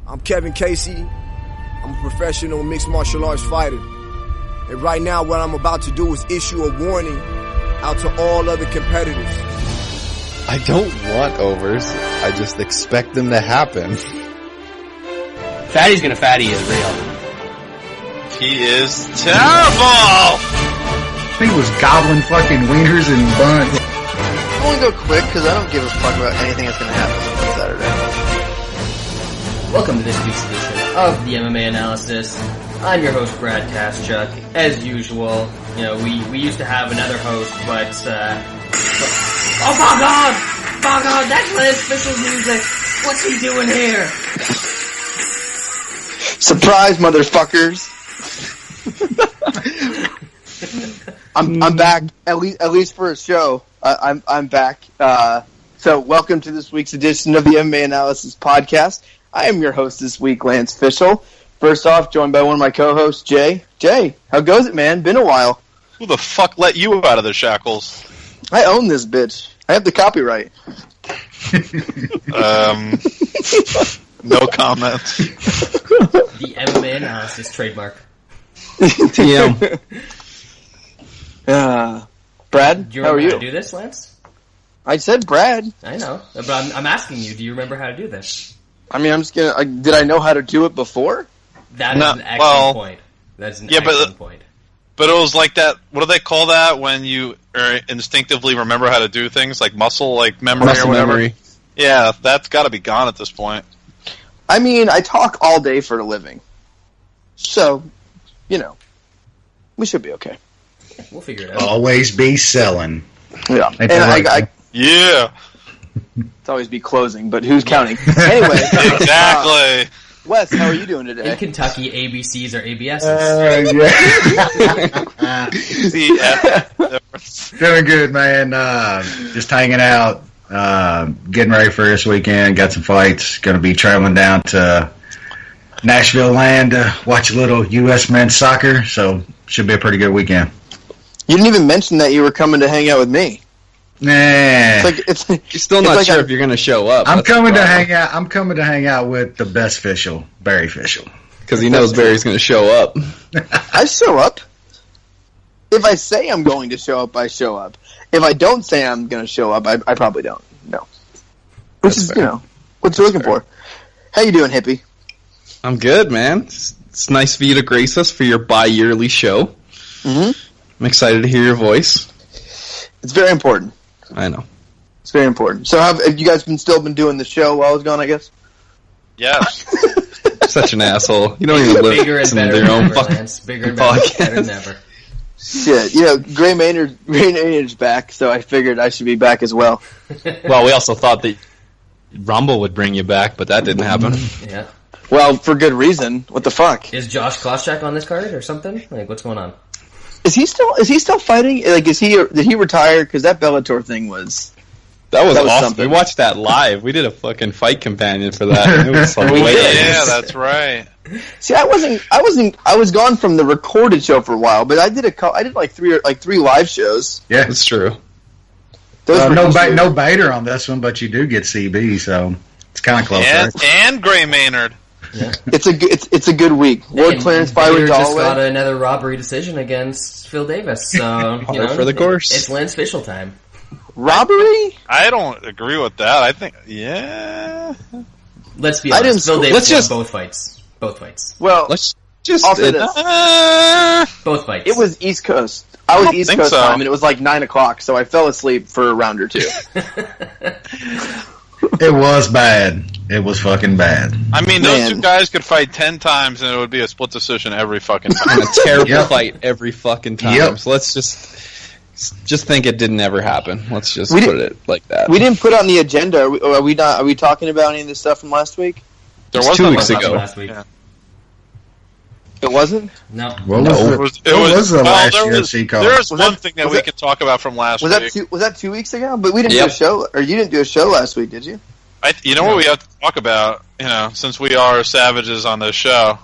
I'm Kevin Casey. I'm a professional mixed martial arts fighter. And right now what I'm about to do is issue a warning out to all other competitors. I don't want overs. I just expect them to happen. Fatty's gonna fatty is real. He is terrible! He was gobbling fucking wieners and buns. I'm gonna go quick because I don't give a fuck about anything that's gonna happen on Saturday. Welcome to this week's edition of the MMA Analysis. I'm your host, Brad Kaschuk. As usual, you know, we used to have another host, but oh my god! My god, that's Lance Fishel's music! What's he doing here? Surprise, motherfuckers! I'm back, at least for a show. I'm back. So welcome to this week's edition of the MMA Analysis Podcast. I am your host this week, Lance Fishel. First off, joined by one of my co-hosts, Jay. Jay, how goes it, man? Been a while. Who the fuck let you out of the shackles? I own this bitch. I have the copyright. No comment. The MMA Analysis trademark. TM. Brad, Do you how are remember you? how to do this, Lance? I said Brad. I know, but I'm asking you, do you remember how to do this? I mean, I'm just gonna... did I know how to do it before? That is an excellent point. That's an excellent point. But it was like that, what do they call that when you instinctively remember how to do things? Like muscle memory or whatever? Memory. Yeah, that's gotta be gone at this point. I mean, I talk all day for a living. So, you know, we should be okay. We'll figure it out. Always be selling. Yeah. And yeah. It's always be closing, but who's counting? Anyway. Exactly. Wes, how are you doing today? In Kentucky, ABCs are ABSs. Yeah. Doing good, man. Just hanging out. Getting ready for this weekend. Got some fights. Going to be traveling down to Nashville land to watch a little U.S. men's soccer. So, should be a pretty good weekend. You didn't even mention that you were coming to hang out with me. Nah. You're still not sure if you're going to show up. I'm coming to hang out. I'm coming to hang out with the best Fishel, Barry Fishel, because he knows Barry's going to show up. I show up. If I say I'm going to show up, I show up. If I don't say I'm going to show up, I probably don't. No. Which That's is, fair. you know, what you're looking for. How you doing, hippie? I'm good, man. It's nice of you to grace us for your bi-yearly show. Mm-hmm. I'm excited to hear your voice. It's very important. I know. It's very important. So have you guys still been doing the show while I was gone, I guess? Yeah. Such an asshole. You don't even listen to your own fucking Bigger and better than ever. Shit. You know, Gray Maynard's back, so I figured I should be back as well. Well, we also thought that Rumble would bring you back, but that didn't happen. Yeah. Well, for good reason. What the fuck? Is Josh Koscheck on this card or something? Like, what's going on? Is he still fighting? Like, did he retire? Because that Bellator thing was... That was awesome. Something. We watched that live. We did a fucking fight companion for that. It was Yeah, that's right. See, I was gone from the recorded show for a while, but I did like three live shows. Yeah, that's true. No baiter on this one, but you do get CB, so it's kind of close. And Gray Maynard. Yeah. It's a good week. Ward clearance, Byron just Holloway. got another robbery decision against Phil Davis. So you know, for the course. It's Lance Fishel time. Robbery? I don't agree with that. I think, yeah. Let's be honest. Phil Davis won both fights. Both fights. Well, let's just I'll say this. Both fights. It was East Coast. I was East Coast time, and it was like 9 o'clock, so I fell asleep for a round or two. It was bad. It was fucking bad. I mean, those two guys could fight 10 times, and it would be a split decision every fucking time. A terrible fight every fucking time. Yep. So let's just think it didn't ever happen. Let's just put it like that. We didn't put on the agenda. Are we talking about any of this stuff from last week? There was 2 weeks ago. Last week. Yeah. It wasn't? No. What was the last UFC card? There's one thing that we can talk about from last week. Was that 2 weeks ago? But we didn't do a show, or you didn't do a show last week, did you? You know what we have to talk about, you know, since we are savages on this show?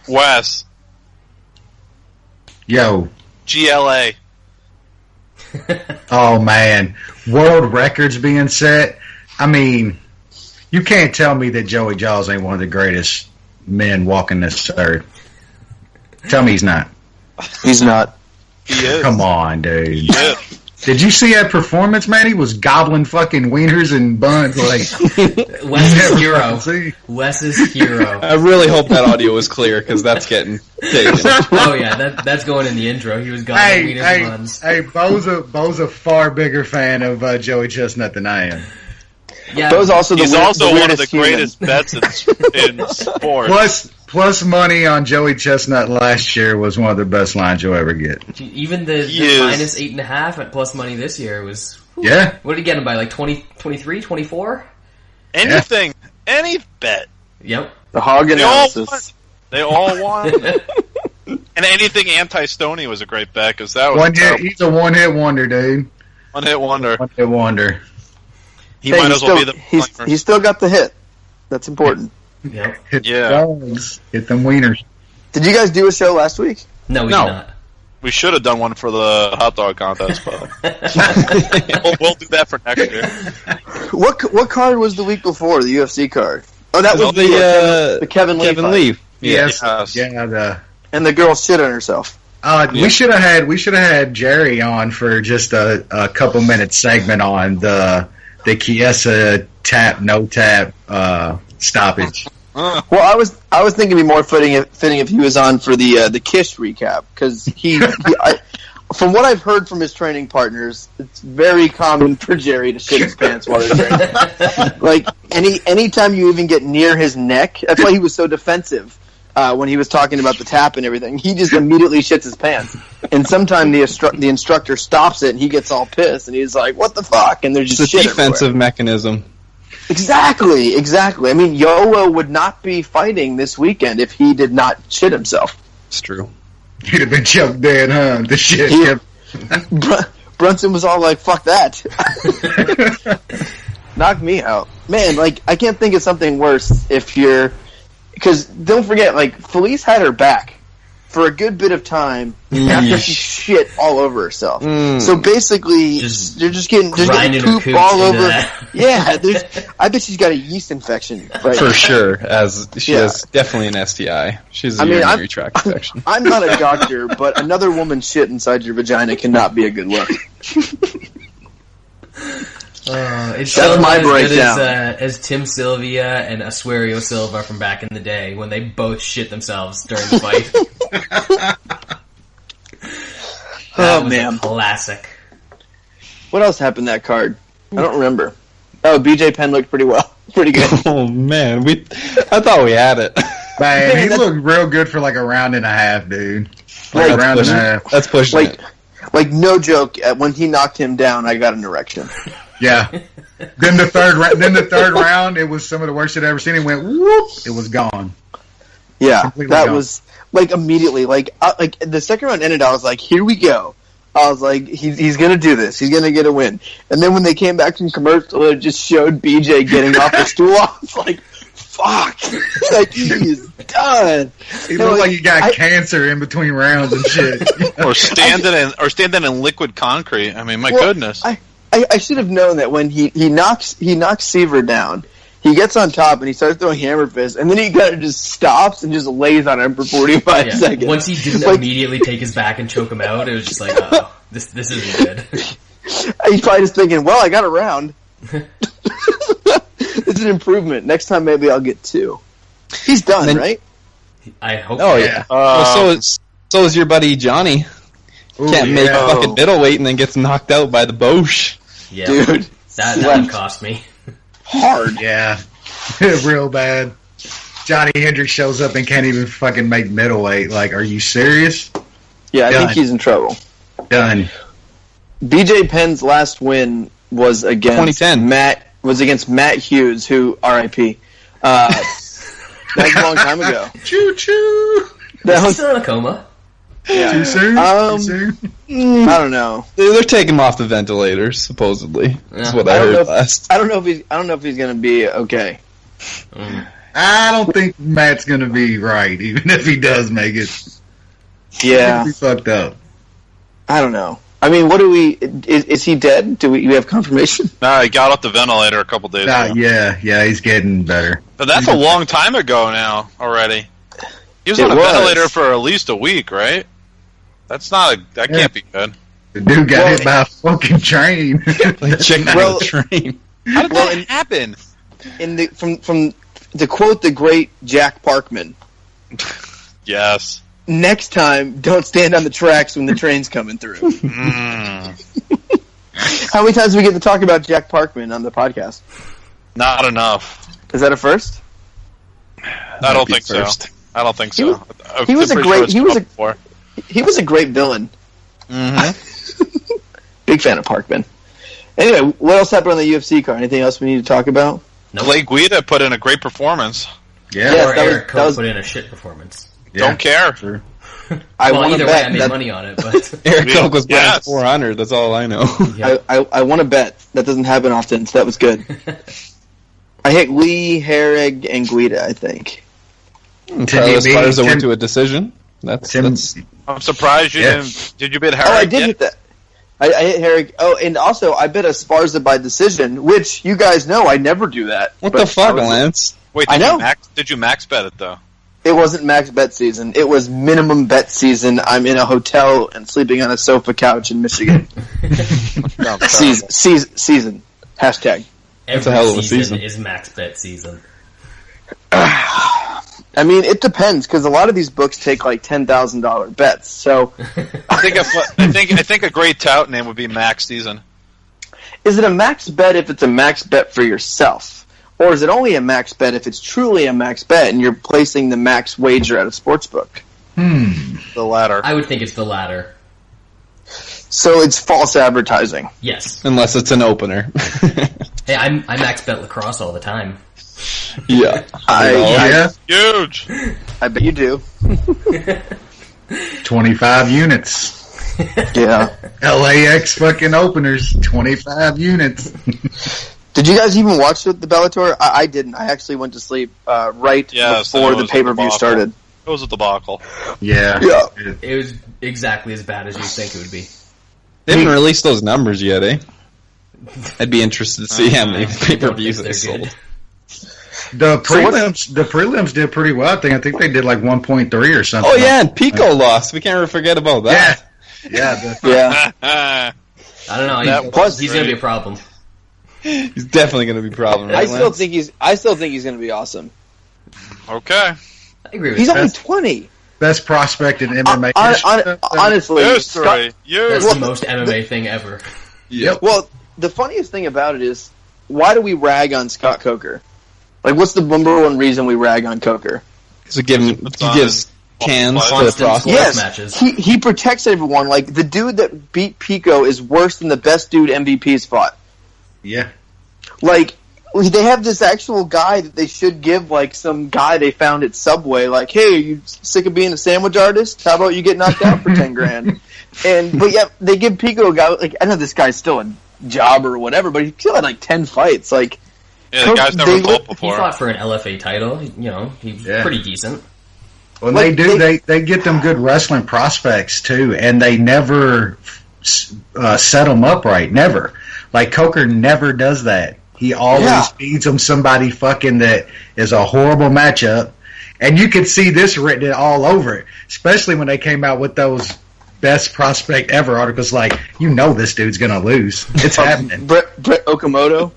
Wes. Yo. GLA. Oh, man. World records being set. I mean, you can't tell me that Joey Jaws ain't one of the greatest men walking this earth. Tell me he's not. He's not. He is. Come on, dude. Yeah. Did you see that performance, man? He was gobbling fucking wieners and buns like Wes's hero. Wes's hero. I really hope that audio was clear because that's getting taken. Oh yeah, that's going in the intro. He was gobbling wieners and buns. Hey, Bo's a far bigger fan of Joey Chestnut than I am. Yeah, Bo's also He's also one of the human. greatest bets in sports. Plus money on Joey Chestnut last year was one of the best lines you'll ever get. even the minus 8.5 at plus money this year was. Whew. Yeah. What did he get him by? Like 20, 23, 24? Anything, any bet. Yep. The hog analysis. They all won. And anything anti-Stoney was a great bet because that was One hit. He's a one-hit wonder, dude. One-hit wonder. One-hit wonder. He might as well be the. He's still got the hit. That's important. Yep. Hit the dogs. Hit them wieners. Did you guys do a show last week? No, we did not. We should have done one for the hot dog contest, but we'll do that for next year. What card was the week before, the UFC card? Oh, that was the Kevin Lee Kevin fight. Lee. Yes. Yes. Yeah. And the girl shit on herself. We should have had Jerry on for just a couple minute segment on the Chiesa tap no tap stoppage. Well, I was thinking it'd be more fitting if he was on for the Kish recap because from what I've heard from his training partners, it's very common for Jerry to shit his pants while they're training. Like anytime you even get near his neck, that's why he was so defensive when he was talking about the tap and everything. He just immediately shits his pants, and sometimes the instructor stops it and he gets all pissed and he's like, "What the fuck?" And there's just It's a shit defensive everywhere. mechanism. Exactly. I mean, Yoa would not be fighting this weekend if he did not shit himself. It's true. He'd have been choked dead, huh? The shit. Brunson was all like, "Fuck that." Knock me out. Man, like, I can't think of something worse if you're... Because, don't forget, like, Felice had her back for a good bit of time after she shit all over herself. So basically, they're just getting poop all over. Yeah, I bet she's got a yeast infection. Right For now. sure, as she has definitely an STI. She's a urinary tract infection. I'm not a doctor, but another woman's shit inside your vagina cannot be a good look. It's That's my as good breakdown. as Tim Sylvia and Asuerio Silva from back in the day when they both shit themselves during the fight. Oh, man. A classic. What else happened that card? I don't remember. Oh, BJ Penn looked pretty well. Pretty good. Oh man, I thought we had it. Man, he looked real good for like a round and a half, dude. Like a round and a half. That's pushing it. Like, no joke, when he knocked him down, I got an erection. Yeah. Then the third round, it was some of the worst I'd ever seen. It went whoop, it was gone. Yeah, Completely that gone. was like immediately. Like the second round ended, I was like, "Here we go." I was like, "He's gonna do this. He's gonna get a win." And then when they came back from commercial, it just showed BJ getting off the stool. I was like, "Fuck!" Like he is done. He looked like he got cancer in between rounds and shit. Or standing in liquid concrete. I mean, my goodness. I should have known that when he knocks Seaver down, he gets on top and he starts throwing hammer fists, and then he kind of just stops and just lays on him for 45 seconds. Once he didn't immediately take his back and choke him out, it was just like, oh, this isn't good. He's probably just thinking, well, I got a round. It's an improvement. Next time maybe I'll get 2. He's done, right? I hope Oh, yeah. So is your buddy Johnny. Can't make fucking middleweight and then gets knocked out by the Bosch. Yeah. Dude. That would cost me. Hard. Yeah. Real bad. Johnny Hendricks shows up and can't even fucking make middleweight. Like, are you serious? Yeah, I Done. think he's in trouble. Done. BJ Penn's last win was against 2010. Matt Hughes, who R.I.P. That was a long time ago. Choo choo. That was, Still in a coma. yeah. Too soon? Um, Too soon? I don't know. They're taking him off the ventilators, supposedly. That's what I heard last. I don't know if he's going to be okay. I don't think Matt's gonna be right, even if he does make it. Yeah, He'll be fucked up. I don't know. I mean, what do we? Is he dead? Do we have confirmation? Nah, he got off the ventilator a couple days ago. Yeah, he's getting better. But that's a long time ago now already. He was on a ventilator for at least a week, right? That can't be good. The dude got hit by a fucking train. Check out the train. How did that happen? From to quote the great Jack Parkman. Yes. Next time, don't stand on the tracks when the train's coming through. How many times do we get to talk about Jack Parkman on the podcast? Not enough. Is that a first? I don't think so. I don't think so. He was a great villain. Mm-hmm. Big fan of Parkman. Anyway, what else happened on the UFC card? Anything else we need to talk about? Nope. Blake Guida put in a great performance. Yeah, yes, Eric Koch put in a shit performance. Yeah, don't care. True. Either way, I made money on it. But Eric Koch was betting 400. That's all I know. Yeah. I won a bet. That doesn't happen often, so that was good. I hit Lee, Herrig, and Guida, I think. Carlos Garza went to a decision. That's I'm surprised you didn't. Did you bet Herrig? Oh, I did hit that. I hit Herrig. Oh, and also I bet Esparza by decision, which you guys know I never do that. What the fuck, Lance? Wait, did you max bet it though? It wasn't max bet season. It was minimum bet season. I'm in a hotel and sleeping on a sofa couch in Michigan. Season. Hashtag. That's a hell of a season. Is max bet season. I mean, it depends because a lot of these books take like $10,000 bets. So I think a great tout name would be Max Season. Is it a max bet if it's a max bet for yourself? Or is it only a max bet if it's truly a max bet and you're placing the max wager at a sportsbook? The latter. I would think it's the latter. So it's false advertising. Yes. Unless it's an opener. Hey, I max bet lacrosse all the time. Yeah. Huge. I bet you do. 25 units. Yeah. LAX fucking openers, 25 units. Did you guys even watch the Bellator? I didn't. I actually went to sleep right before the pay-per-view started. It was a debacle. Yeah. It was exactly as bad as you'd think it would be. They haven't released those numbers yet, eh? I'd be interested to see how many pay-per-views they sold. The prelims did pretty well. I think they did like 1.3 or something. Oh yeah, and Pico lost. We can't ever forget about that. Yeah. I don't know. He's going to be a problem. He's definitely going to be a problem. Right, I still think he's going to be awesome. Okay. I agree with He's only 20. Best prospect in MMA. Honestly, that's the most MMA thing ever. Yep. Well, the funniest thing about it is, why do we rag on Scott Coker? Like, what's the number one reason we rag on Coker? Because he gives cans to the prospects. Yes, matches. He protects everyone. Like, the dude that beat Pico is worse than the best dude MVP's fought. Yeah. Like, they have this actual guy that they should give, like, some guy they found at Subway. Like, hey, are you sick of being a sandwich artist? How about you get knocked out for $10,000? But yeah, they give Pico a guy, like, I know this guy's still a jobber or whatever, but he still had, like, 10 fights. Like, yeah, the guy's never fought before. He fought for an LFA title. He's pretty decent. Well, they do. They get them good wrestling prospects, too, and they never set them up right. Never. Like, Coker never does that. He always feeds them somebody fucking that is a horrible matchup. And you could see this written all over it, especially when they came out with those best prospect ever articles like, this dude's going to lose. It's happening. Brett Okamoto?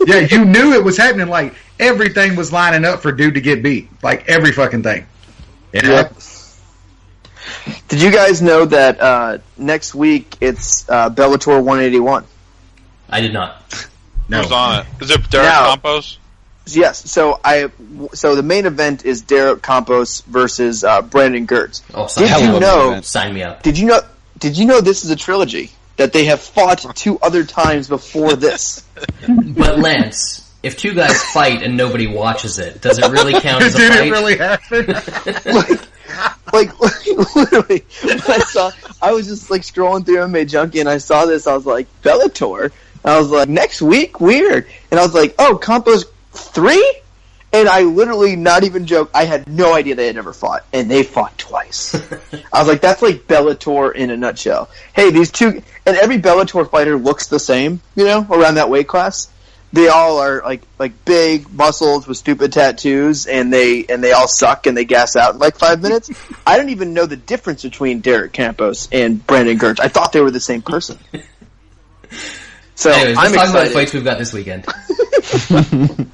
Yeah, you knew it was happening. Like, everything was lining up for dude to get beat. Like, every fucking thing. Yeah. Did you guys know that next week it's Bellator 181? I did not. No. Who's on it? Is it Derek Campos? Yes. So the main event is Derek Campos versus Brandon Gertz. Oh, sign me up. Did you know this is a trilogy that they have fought 2 other times before this? But Lance, if 2 guys fight and nobody watches it, does it really count as a fight? Did it really happen? like literally, when I was just like scrolling through MMA Junkie and I saw this. I was like, Bellator. And I was like, next week, weird. And I was like, oh, Campos 3, And I literally, not even joke, I had no idea they had ever fought, and they fought twice. I was like, that's like Bellator in a nutshell. Hey, these two, and every Bellator fighter looks the same, around that weight class. They all are like big muscles with stupid tattoos, and they all suck and they gas out in like 5 minutes. I don't even know the difference between Derek Campos and Brandon Gertz. I thought they were the same person. So anyways, I'm let's talk about excited. the fights we've got this weekend.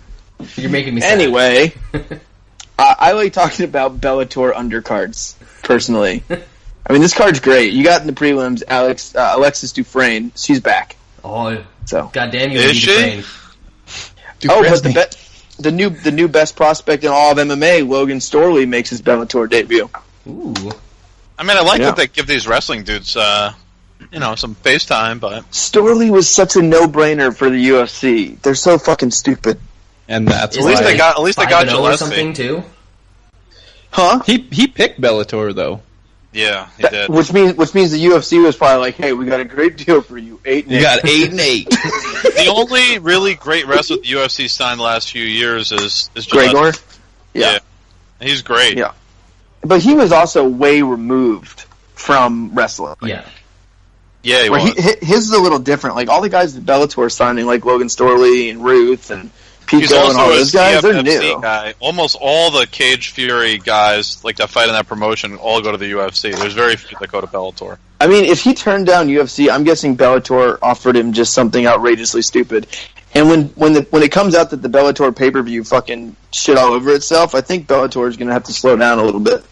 You're making me sad. Anyway, I like talking about Bellator undercards, personally. I mean, this card's great. You got in the prelims Alexis Dufresne. She's back. Oh, so goddamn you, Is she? Dufresne. But the new best prospect in all of MMA, Logan Storley, makes his Bellator debut. Ooh. I mean, I like that they give these wrestling dudes, some face time, but Storley was such a no-brainer for the UFC. They're so fucking stupid. And that's at least they got or Gillespie. something too. Huh? He picked Bellator though. Yeah, he did. Which means the UFC was probably like, hey, we got a great deal for you. 8-8. You got 8-8. The only really great wrestler the UFC signed the last few years is Gregor. Yeah, he's great. Yeah, but he was also way removed from wrestling. Yeah. Yeah, he Where was. his is a little different. Like all the guys at Bellator signing, like Logan Storley and Ruth and He's Pico also and all a those guys, they're CFFC new. guy. Almost all the Cage Fury guys like that fight in that promotion all go to the UFC. There's very few that go to Bellator. I mean, if he turned down UFC, I'm guessing Bellator offered him just something outrageously stupid. And when it comes out that the Bellator pay-per-view fucking shit all over itself, I think Bellator is going to have to slow down a little bit.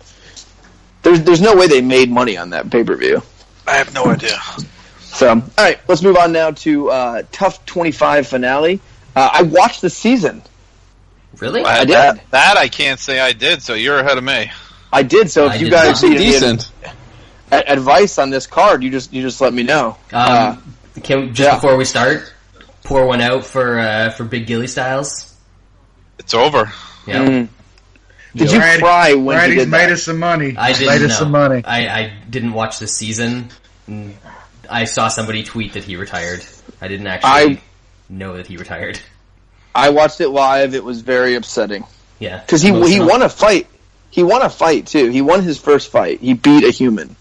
There's no way they made money on that pay-per-view. I have no idea. So, all right, let's move on now to TUF 25 finale. I watched the season. Really? I did. That I can't say I did, so you're ahead of me. I did. So if I you did guys not. need any Decent. advice on this card, you just let me know. Before we start, pour one out for Big Gilly Styles. It's over. Yeah. Did you cry when he Brady's did made that? us some money. I didn't made know. us some money. I didn't watch the season. I saw somebody tweet that he retired. I didn't actually know that he retired. I watched it live. It was very upsetting. Yeah. Because he won a fight. He won a fight, too. He won his first fight. He beat a human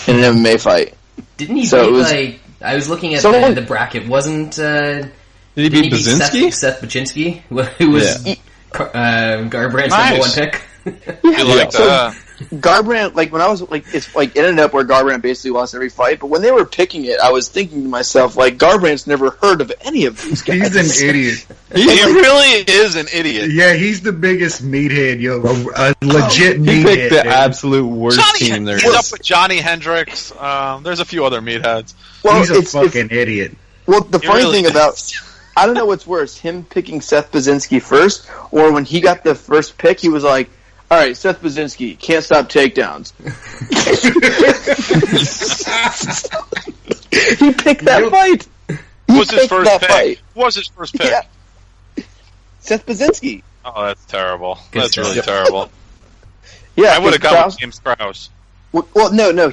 in an MMA fight. Didn't he So beat, it was- like... I was looking at Someone- the bracket. Wasn't... Did he beat Baczynski? Seth Baczynski? Who was Garbrandt's Nice. number one pick? You like that? Garbrandt, like, when I was, like, it's, like, it ended up where Garbrandt basically lost every fight, but when they were picking it, I was thinking to myself, like, Garbrandt's never heard of any of these guys. He's an idiot. He really is an idiot. Yeah, he's the biggest meathead, a legit He meathead. picked the dude. absolute worst Johnny, team there he's up is. with Johnny Hendricks. There's a few other meatheads. Well, He's a fucking idiot. Well, the funny really thing is. about... I don't know what's worse, him picking Seth Baczynski first, or when he got the first pick, he was like, all right, Seth Baczynski, can't stop takedowns. He picked that fight. Who was his picked first that pick? fight. Who was his first pick? Yeah. Seth Baczynski. Oh, that's terrible. Good That's stuff. really terrible. Yeah, I would have gone with James Krause. Well, no.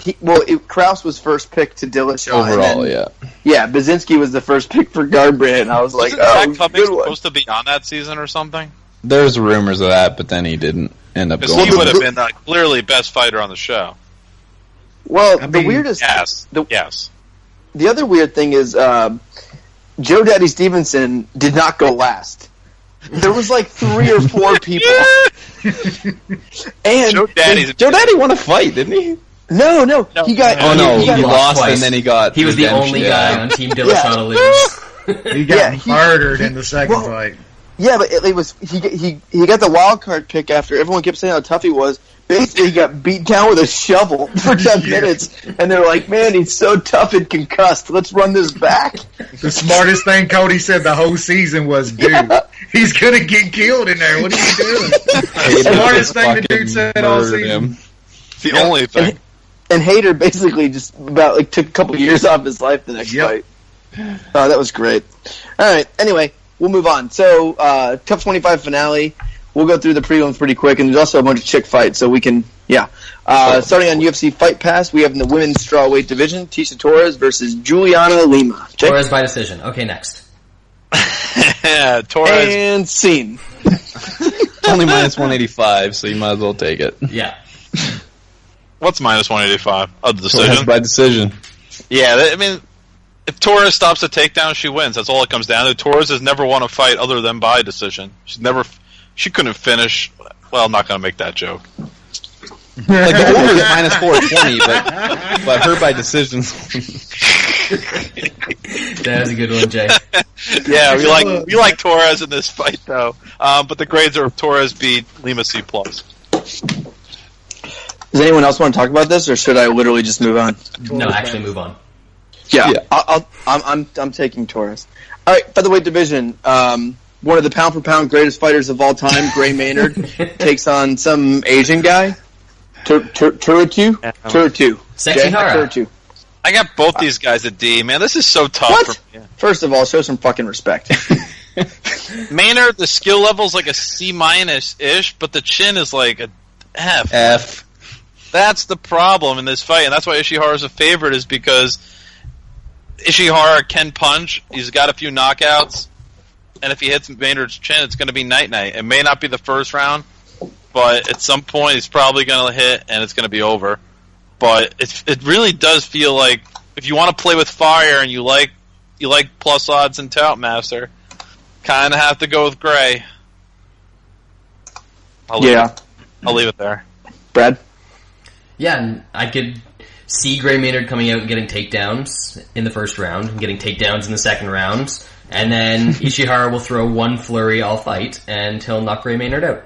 Krause was first pick to Dillashaw. Overall, and yeah. then, yeah, Baczynski was the first pick for Garbrandt, and I was like, Wasn't oh, Zach Cummings good one. supposed to be on that season or something? There's rumors of that, but then he didn't end up Because going. he would have been the clearly best fighter on the show. Well, I the mean, weirdest... Yes. The- Yes. The other weird thing is Joe Daddy Stevenson did not go last. There was like 3 or 4 people. And Joe Daddy's Joe Daddy won a fight, didn't he? No, he got. Oh no, he he got lost twice. and then he got. He was the redemption, only yeah. guy on Team Dillashaw to lose. He got Yeah, murdered in the second well, fight. Yeah, but it was he got the wild card pick after everyone kept saying how tough he was. Basically, he got beat down with a shovel for 10 minutes, and they're like, "Man, he's so tough and concussed. Let's run this back." The smartest thing Cody said the whole season was, dude, he's going to get killed in there. What are you doing? Hayden Smartest thing the fucking dude said all murdered season. him. It's the only thing. And Hader basically just about like took a couple years off his life the next Yep. fight. Oh, that was great. All right. Anyway, we'll move on. So, TUF 25 finale. We'll go through the prelims pretty quick, and there's also a bunch of chick fights, so we can, yeah. Starting on UFC Fight Pass, we have in the women's strawweight division, Tisha Torres versus Juliana Lima. Jake? Torres by decision. Okay, next. Yeah, Torres. And scene. It's only minus 185, so you might as well take it. Yeah. What's minus 185? Oh, the decision? That's by decision. Yeah, I mean, if Torres stops a takedown, she wins. That's all it comes down to. Torres has never won a fight other than by decision. She couldn't finish. Well, I'm not going to make that joke. Like, the over is minus 420, but her by decision. That was a good one, Jay. Yeah, we like Torres in this fight, though. But the grades are Torres beat Lima C+. Does anyone else want to talk about this, or should I literally just move on? No, actually move on. Yeah. I'm taking Torres. All right. Featherweight division. One of the pound for pound greatest fighters of all time, Gray Maynard, takes on some Asian guy. Turatu. Sekihara. I got both these guys at D. Man, this is so tough. What? For me. First of all, show some fucking respect. Maynard, the skill level's like a C- ish, but the chin is like a F. F. That's the problem in this fight, and that's why Ishihara's a favorite, is because Ishihara can punch. He's got a few knockouts, and if he hits Maynard's chin, it's going to be night-night. It may not be the first round, but at some point he's probably going to hit, and it's going to be over. But it really does feel like, if you want to play with fire and you like plus odds and Tout Master, kind of have to go with Gray. I'll leave it there. Brad? Yeah, and I could see Gray Maynard coming out and getting takedowns in the first round, and getting takedowns in the second round, and then Ishihara will throw one flurry all fight, and he'll knock Gray Maynard out.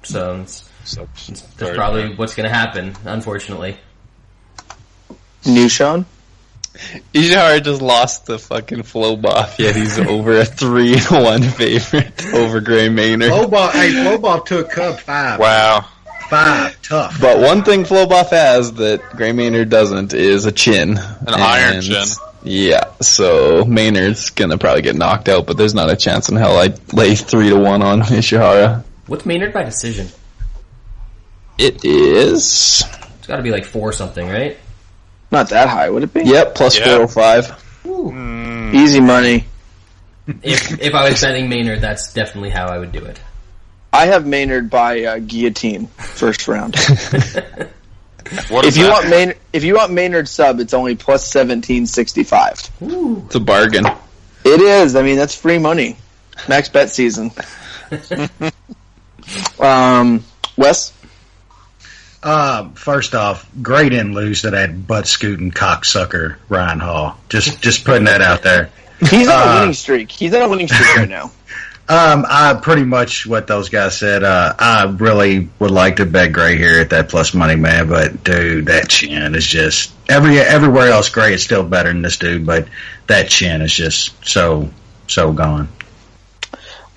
So that's probably what's going to happen, unfortunately. New Sean? Ishihara just lost the fucking flow buff, yet he's over a 3-1 favorite over Gray Maynard. Flowbuff took Cub 5. Wow. 5, tough. But one thing Flowbuff has that Gray Maynard doesn't is a chin. An iron chin. Yeah, so Maynard's gonna probably get knocked out, but there's not a chance in hell I'd lay 3-1 on Ishihara. What's Maynard by decision? It is... It's got to be like 4 something, right? Not that high, would it be? Yep, plus 405. Easy money. If I was betting Maynard, that's definitely how I would do it. I have Maynard by guillotine, first round. If you want Maynard sub, it's only plus 1765. It's a bargain. It is. I mean, that's free money. Max bet season. Wes? First off, Gray didn't lose to that butt-scooting cocksucker Ryan Hall. Just putting that out there. He's on a winning streak. He's on a winning streak right now. I pretty much what those guys said. I really would like to bet Gray here at that plus money, man. But dude, that chin is just everywhere else. Gray is still better than this dude, but that chin is just so gone.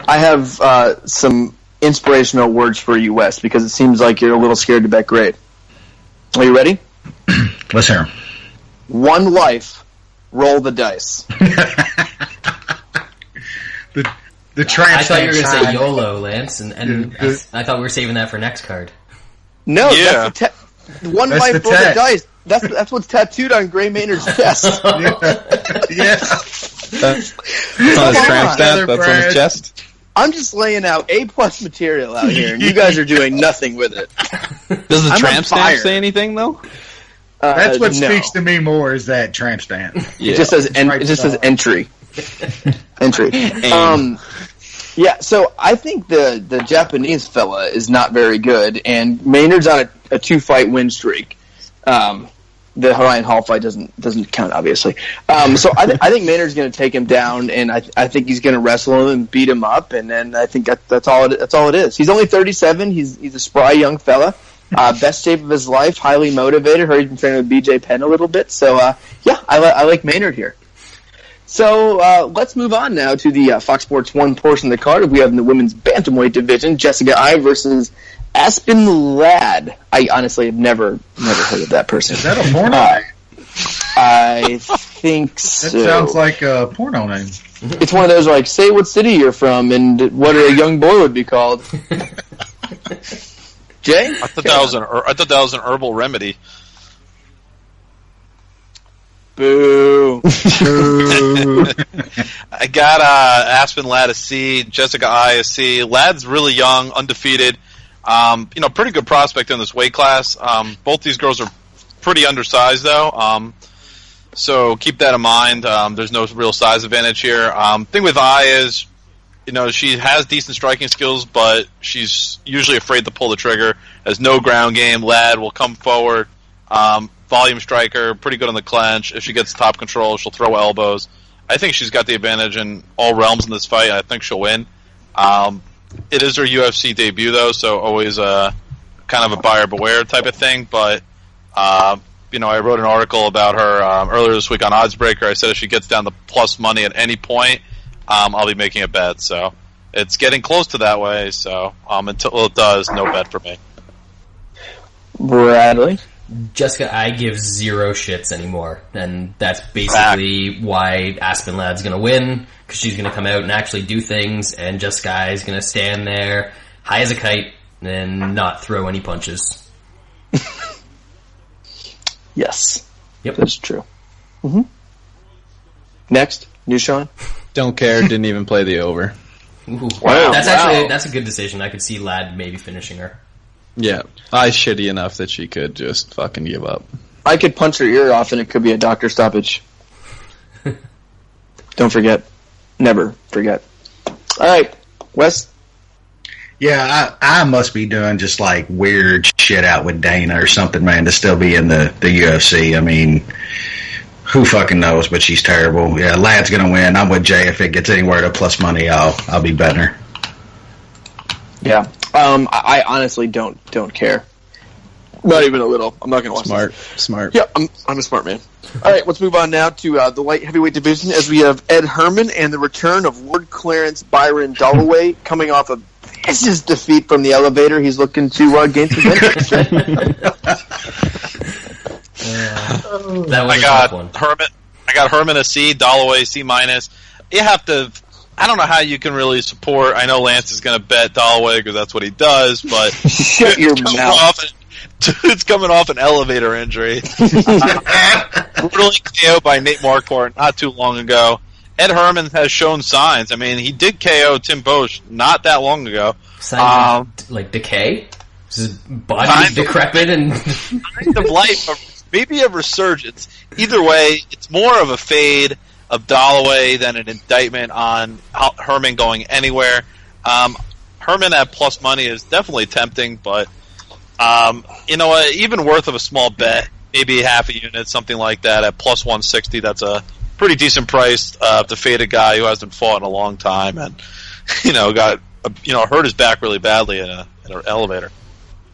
I have some inspirational words for you, Wes, because it seems like you're a little scared to bet Gray. Are you ready? Let's hear 'em. One life, roll the dice. The tramp I thought you were going to say side. YOLO, Lance, and I thought we were saving that for next card. No, Yeah. that's one That's life, the roll the text. dice. That's what's tattooed on Gray Maynard's chest. Yeah. That's on his tramp stamp, that's on his chest. I'm just laying out A+ material out here, and you guys are doing nothing with it. Does the I'm on tramp fire. stamp say anything, though? That's what no. speaks to me more is that tramp stamp. Yeah. It just says Right it just says side. entry. Entry. Yeah, so I think the Japanese fella is not very good, and Maynard's on a 2-fight win streak. The Ryan Hall fight doesn't count, obviously. So I think Maynard's going to take him down, and I think he's going to wrestle him and beat him up, and then I think that's all it is. He's only 37. He's a spry young fella. Best shape of his life, highly motivated. Heard he's been training with BJ Penn a little bit. So yeah, I like Maynard here. So let's move on now to the Fox Sports 1 portion of the card. We have in the women's bantamweight division, Jessica I versus Aspen Ladd. I honestly have never heard of that person. Is that a porno? I think so. That sounds like a porno name. It's one of those like, say what city you're from and what a young boy would be called. Jay? I thought that was an herbal remedy. Boo. I got Aspen Ladd a C, Jessica I a C. Ladd's really young, undefeated. Pretty good prospect in this weight class. Both these girls are pretty undersized, though. So keep that in mind. There's no real size advantage here. Thing with I is, she has decent striking skills, but she's usually afraid to pull the trigger. Has no ground game. Ladd will come forward. Volume striker, pretty good on the clinch. If she gets top control, she'll throw elbows. I think she's got the advantage in all realms in this fight. I think she'll win. It is her UFC debut, though, so always kind of a buyer beware type of thing. But, I wrote an article about her earlier this week on Oddsbreaker. I said if she gets down to plus money at any point, I'll be making a bet. So it's getting close to that way. So until it does, no bet for me. Bradley? Jessica I gives zero shits anymore, and that's basically why Aspen Ladd's going to win, because she's going to come out and actually do things, and Jessica I is going to stand there high as a kite and not throw any punches. Yes. Yep. That's true. Mm-hmm. Next, Nushan? Don't care, didn't even play the over. Ooh, Wow. That's a good decision. I could see Ladd maybe finishing her. Yeah, I shitty enough that she could just fucking give up. I could punch her ear off and it could be a doctor stoppage. Don't forget. Never forget. Alright, Wes? Yeah, I must be doing just like weird shit out with Dana or something, man, to still be in the UFC. I mean, who fucking knows, but she's terrible. Yeah, Ladd's gonna win. I'm with Jay. If it gets anywhere to plus money, I'll be betting her. Yeah. I honestly don't care. Not even a little. I'm not going to watch this. Smart. Yeah, I'm a smart man. All right, let's move on now to the light heavyweight division as we have Ed Herman and the return of Lord Clarence Byron Dalloway coming off a vicious defeat from the elevator. He's looking to gain some vengeance. That was I a got tough one. Herman. I got Herman a C, Dalloway C minus. You have to. I don't know how you can really support. I know Lance is going to bet Dalloway because that's what he does, but Shut your mouth. Dude's coming off an elevator injury. Brutally KO by Nate Marquardt not too long ago. Ed Herman has shown signs. I mean, he did KO Tim Bosch not that long ago. Signs of, decay? Is his body decrepit and kind of life, maybe a resurgence. Either way, it's more of a fade of Dalloway than an indictment on Herman going anywhere. Herman at plus money is definitely tempting, but even worth of a small bet, maybe half a unit, something like that at plus 160. That's a pretty decent price to fade a guy who hasn't fought in a long time and got hurt his back really badly in an elevator.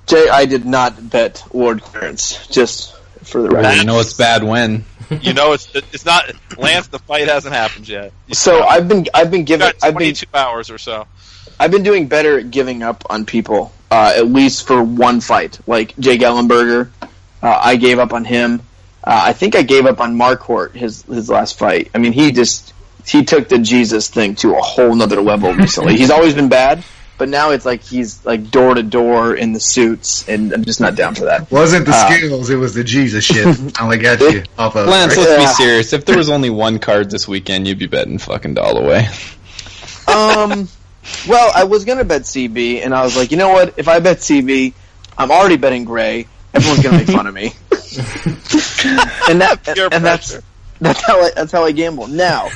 Jay, I did not bet Lord Clarence, just for the record. You know it's bad when. It's not Lance. The fight hasn't happened yet. So I've been giving 22 hours or so. I've been doing better at giving up on people, at least for one fight. Like Jay Gellenberger, I gave up on him. I think I gave up on Marquardt his last fight. I mean, he took the Jesus thing to a whole nother level recently. He's always been bad, but now it's like he's like door to door in the suits, and I'm just not down for that. Wasn't the skills, it was the Jesus shit. I only got you off of Lance, let's be serious. If there was only one card this weekend, you'd be betting fucking Dalloway. Well, I was gonna bet CB, and I was like, you know what? If I bet CB, I'm already betting Gray. Everyone's gonna make fun of me. That's how I gamble. Now,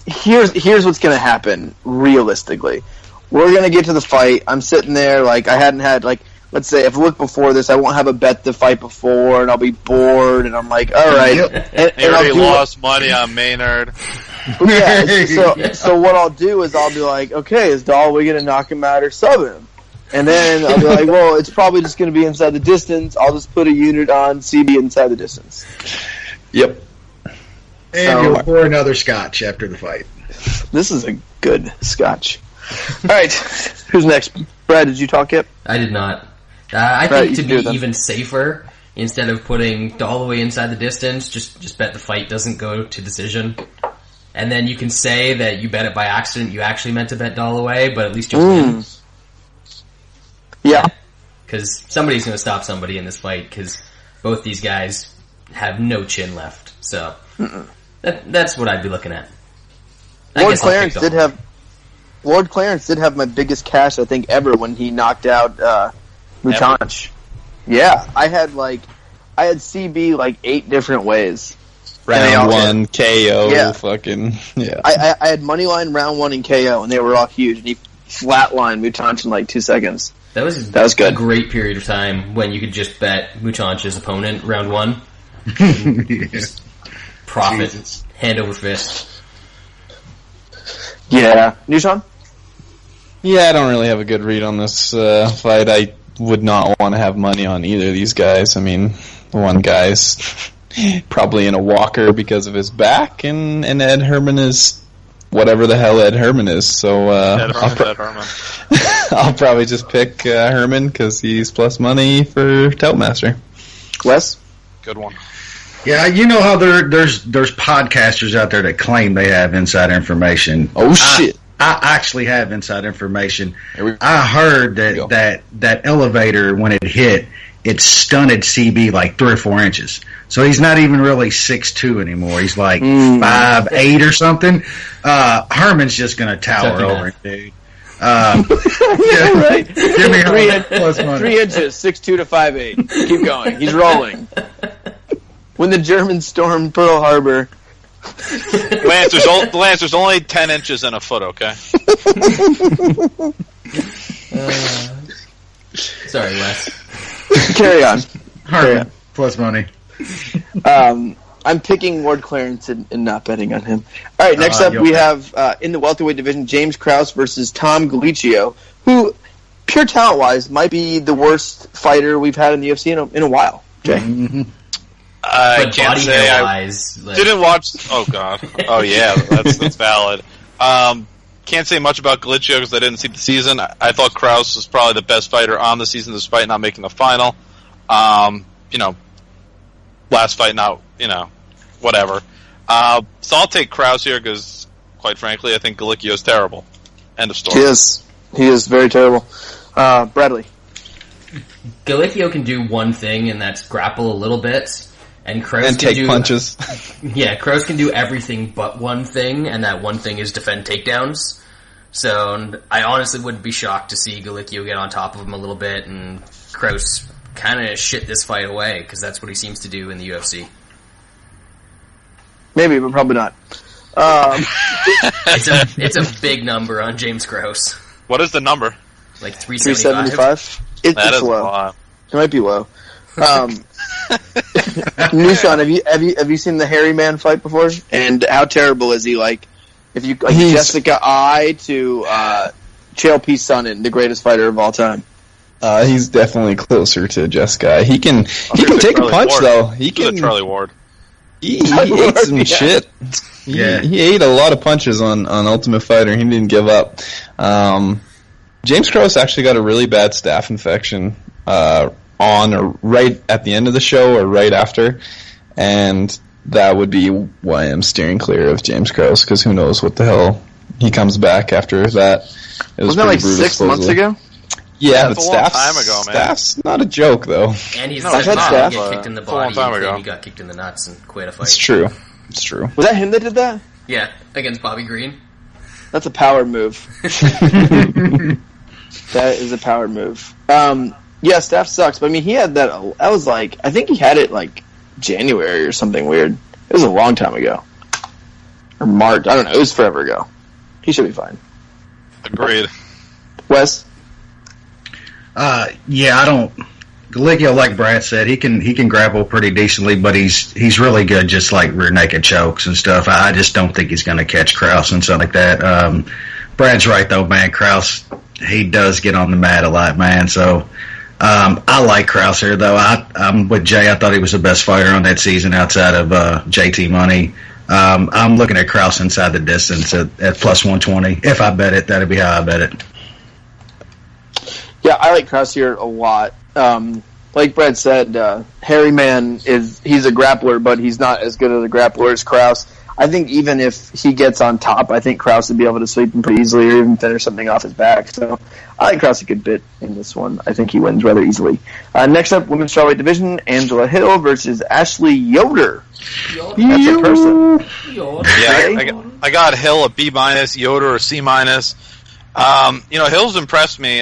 here's what's gonna happen realistically. We're gonna get to the fight. I'm sitting there like I hadn't had let's say if I look before this, I won't have a bet the fight before, and I'll be bored, and I'm like, all right. And He already lost money on Maynard. Yeah. So what I'll do is I'll be like, okay, is Dalloway gonna knock him out or sub him? And then I'll be like, well, it's probably just gonna be inside the distance. I'll just put a unit on CB inside the distance. Yep. And you'll pour another scotch after the fight. This is a good scotch. All right, who's next? Brad, did you talk yet? I did not. I think to be even safer, instead of putting Dalloway inside the distance, just bet the fight doesn't go to decision. And then you can say that you bet it by accident, you actually meant to bet Dalloway, but at least you'll win. Yeah. Because somebody's going to stop somebody in this fight, because both these guys have no chin left. So that's what I'd be looking at. Lord Clarence did have my biggest cash I think ever when he knocked out Mutanch. Yeah, I had CB like 8 different ways. Round 1 KO, Yeah. fucking yeah. I had moneyline round 1 and KO, and they were all huge. And he flatlined Mutanch in like 2 seconds. That was good. A great period of time when you could just bet Mutanch's opponent round 1. Just profit, Jesus. hand over fist. Yeah, Nushan? Yeah, I don't really have a good read on this fight. I would not want to have money on either of these guys. I mean, one guy's probably in a walker because of his back, and Ed Herman is whatever the hell Ed Herman is. So Ed Herman. I'll probably just pick Herman because he's plus money for Toutmaster. Wes? Good one. Yeah, you know how there's podcasters out there that claim they have inside information. Oh shit! I actually have inside information. I heard that elevator when it hit, it stunted CB like 3 or 4 inches. So he's not even really 6'2" anymore. He's like 5'8" or something. Herman's just gonna tower over it, dude. Yeah, right. Give me 3 plus money. 3 inches, 6'2" to 5'8". Keep going. He's rolling. When the Germans stormed Pearl Harbor. Lance, there's only 10 inches in a foot, okay? Sorry, Wes. Carry on. Herman plus money. I'm picking Lord Clarence and not betting on him. All right, next up we have, in the welterweight division, James Krause versus Tom Colicchio, who, pure talent-wise, might be the worst fighter we've had in the UFC in a while. Jay? Mm-hmm. I can't say I didn't watch. Oh god. Oh yeah, that's valid. Can't say much about Colicchio because I didn't see the season. I thought Krause was probably the best fighter on the season, despite not making the final. Last fight, not whatever. So I'll take Krause here because, quite frankly, I think Colicchio is terrible. End of story. He is very terrible. Bradley. Colicchio can do one thing, and that's grapple a little bit. And Krause and take punches. Yeah, Krause can do everything but one thing, and that one thing is defend takedowns. So I honestly wouldn't be shocked to see Colicchio get on top of him a little bit, and Krause kind of shit this fight away, because that's what he seems to do in the UFC. Maybe, but probably not. It's a big number on James Krause. What is the number? Like 375? It's low. It might be low. Nushan, have you seen the Hairy Man fight before? And how terrible is he? Like, if you Jessica I to Chael P. Sonnen, the greatest fighter of all time. He's definitely closer to Jessica. He can take a punch though. He can Charlie Ward. He ate some shit. He ate a lot of punches on Ultimate Fighter. He didn't give up. James Krause actually got a really bad staph infection on or right at the end of the show or right after, and that would be why I'm steering clear of James Krause, because who knows what the hell he comes back after that. Wasn't that like brutal, 6 months ago? Yeah, but that's a long time ago, man. Staff's not a joke, though. And he's not get kicked in the body. Time ago. He got kicked in the nuts and quit a fight. It's true. It's true. Was that him that did that? Yeah, against Bobby Green. That's a power move. That is a power move. Yeah, Staph sucks, but I mean, he had that was like, I think he had it like January or something weird. It was a long time ago. Or March, I don't know, it was forever ago. He should be fine. Agreed. Wes? Colicchio, like Brad said, he can grapple pretty decently, but he's really good just like rear naked chokes and stuff. I just don't think he's going to catch Krause and stuff like that. Brad's right though, man. Krause, he does get on the mat a lot, man. So I like Krause here though. I'm with Jay. I thought he was the best fighter on that season outside of JT Money. I'm looking at Krause inside the distance at plus 120. If I bet it, that'd be how I bet it. Yeah, I like Krause here a lot. Like Brad said, Hairy Man he's a grappler, but he's not as good as a grappler as Krause. I think even if he gets on top, I think Krause would be able to sweep him pretty easily or even finish something off his back. So I like Krause a good bit in this one. I think he wins rather easily. Next up, women's strawweight division, Angela Hill versus Ashley Yoder. That's a person. Yeah, I got Hill a B-, Yoder a C-. Hill's impressed me,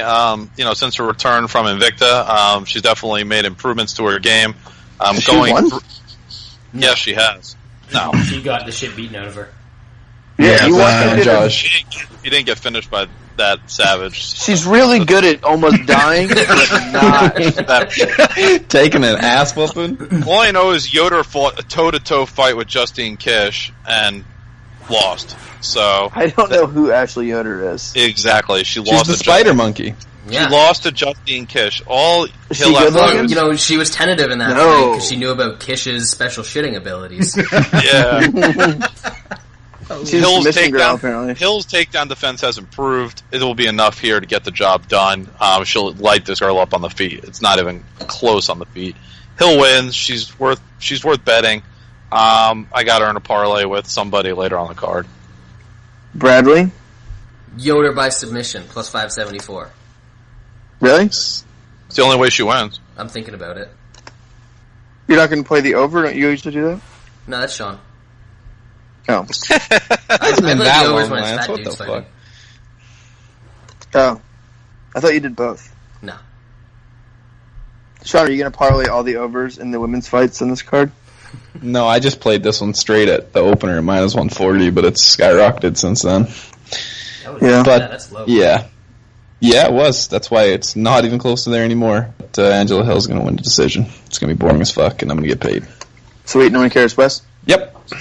since her return from Invicta. She's definitely made improvements to her game. Yes, she has. No. She got the shit beaten out of her. Yeah, you won, Josh. She didn't get finished by that savage. She's really good at almost dying, but not taking an ass whooping. All I know is Yoder fought a toe-to-toe fight with Justine Kish and lost. So I don't know who Ashley Yoder is. Exactly, She's the spider monkey. Yeah. She lost to Justine Kish. All Hill she was tentative in that fight because she knew about Kish's special shitting abilities. Yeah. Hill's takedown defense has improved. It will be enough here to get the job done. She'll light this girl up on the feet. It's not even close on the feet. Hill wins. She's worth betting. I got her in a parlay with somebody later on the card. Bradley? Yoder by submission, plus 574. Really? It's the only way she wins. I'm thinking about it. You're not going to play the over? Don't you usually do that? No, that's Sean. Oh. I played the overs when it's fat dudes fighting. Oh. I thought you did both. No. Sean, are you going to parlay all the overs in the women's fights in this card? No, I just played this one straight at the opener at minus 140, but it's skyrocketed since then. That's low. Yeah, it was. That's why it's not even close to there anymore. But Angela Hill's going to win the decision. It's going to be boring as fuck, and I'm going to get paid. Sweet, no one cares, Wes? Yep.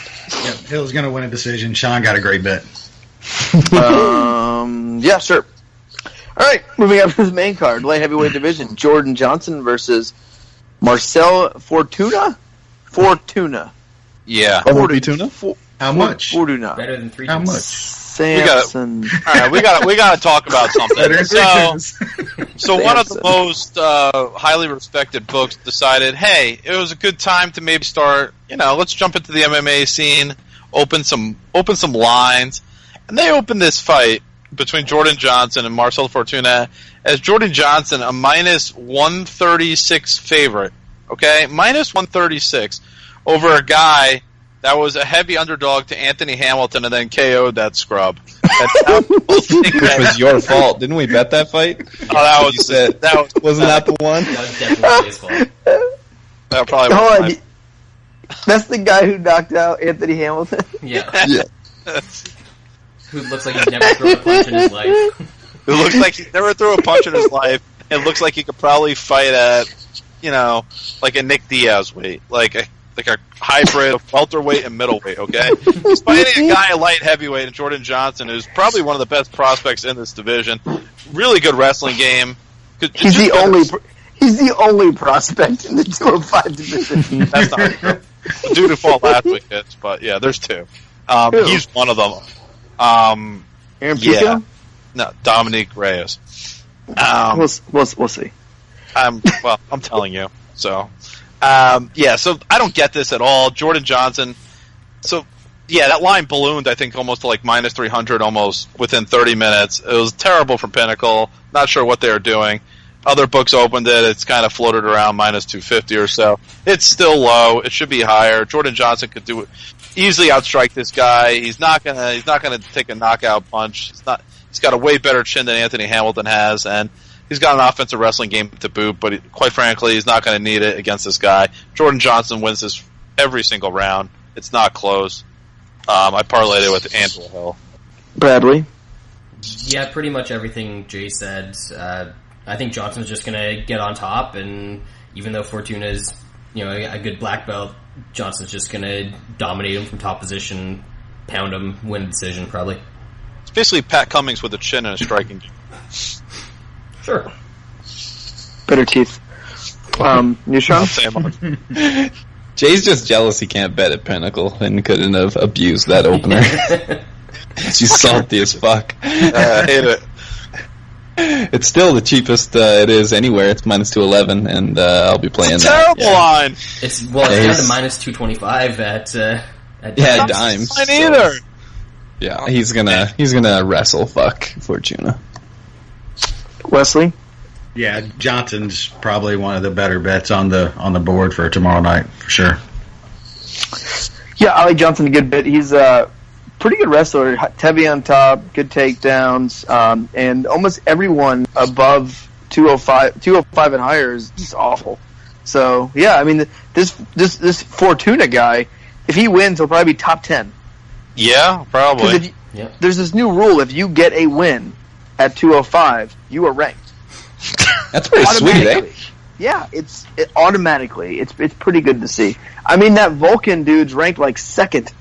Hill's going to win a decision. Sean got a great bet. Yeah, sure. All right, moving up to the main card, light heavyweight division. Jordan Johnson versus Marcel Fortuna. Yeah. Fortuna? How much? Fortuna. Better than 3 How much? Samson. We got to talk about something. So one of the most highly respected books decided, hey, it was a good time to maybe start. Let's jump into the MMA scene, open some lines, and they opened this fight between Jordan Johnson and Marcel Fortuna as Jordan Johnson, a minus 136 favorite. Okay, minus 136 over a guy that was a heavy underdog to Anthony Hamilton and then KO'd that scrub. It was your fault. Didn't we bet that fight? Oh, wasn't that the one? That was definitely his fault. That probably was. That's the guy who knocked out Anthony Hamilton? Yeah. Who looks like he's never thrown a punch in his life. Who looks like he never threw a punch in his life and looks like he could probably fight at, like a Nick Diaz weight. Like a hybrid of welterweight and middleweight, okay? He's fighting a guy at light heavyweight in Jordan Johnson, who's probably one of the best prospects in this division. Really good wrestling game. He's the only prospect in the 205 division. That's not true. The dude who fought last week is, but yeah, there's two. He's one of them. Aaron Pico? Yeah. No, Dominique Reyes. We'll see. I'm telling you. So, so I don't get this at all. Jordan Johnson. So, yeah, that line ballooned, I think, almost to like minus 300 almost within 30 minutes. It was terrible from Pinnacle. Not sure what they were doing. Other books opened it. It's kind of floated around minus 250 or so. It's still low. It should be higher. Jordan Johnson could easily outstrike this guy. He's not gonna take a knockout punch. He's got a way better chin than Anthony Hamilton has, and he's got an offensive wrestling game to boot, but quite frankly, he's not going to need it against this guy. Jordan Johnson wins this every single round. It's not close. I parlayed it with Angela Hill. Bradley? Yeah, pretty much everything Jay said. I think Johnson's just going to get on top, and even though Fortuna's a good black belt, Johnson's just going to dominate him from top position, pound him, win a decision probably. It's basically Pat Cummings with a chin and a striking. Sure. Better teeth. You Sean? Jay's just jealous he can't bet at Pinnacle and couldn't have abused that opener. She's salty as fuck. I hate it. It's still the cheapest it is anywhere. It's minus 211, and I'll be playing it's that. Terrible line. It's down to minus 225 Yeah, dime. Mine either. Yeah, he's gonna wrestle fuck Fortuna. Wesley? Yeah, Johnson's probably one of the better bets on the board for tomorrow night, for sure. Yeah, I like Johnson a good bit. He's a pretty good wrestler. Heavy on top, good takedowns, and almost everyone above 205 and higher is just awful. So, yeah, I mean, this Fortuna guy, if he wins, he'll probably be top 10. Yeah, probably. There's this new rule. If you get a win at 205, you are ranked. That's pretty sweet, eh? Yeah, it's automatically. It's pretty good to see. I mean, that Vulcan dude's ranked like second.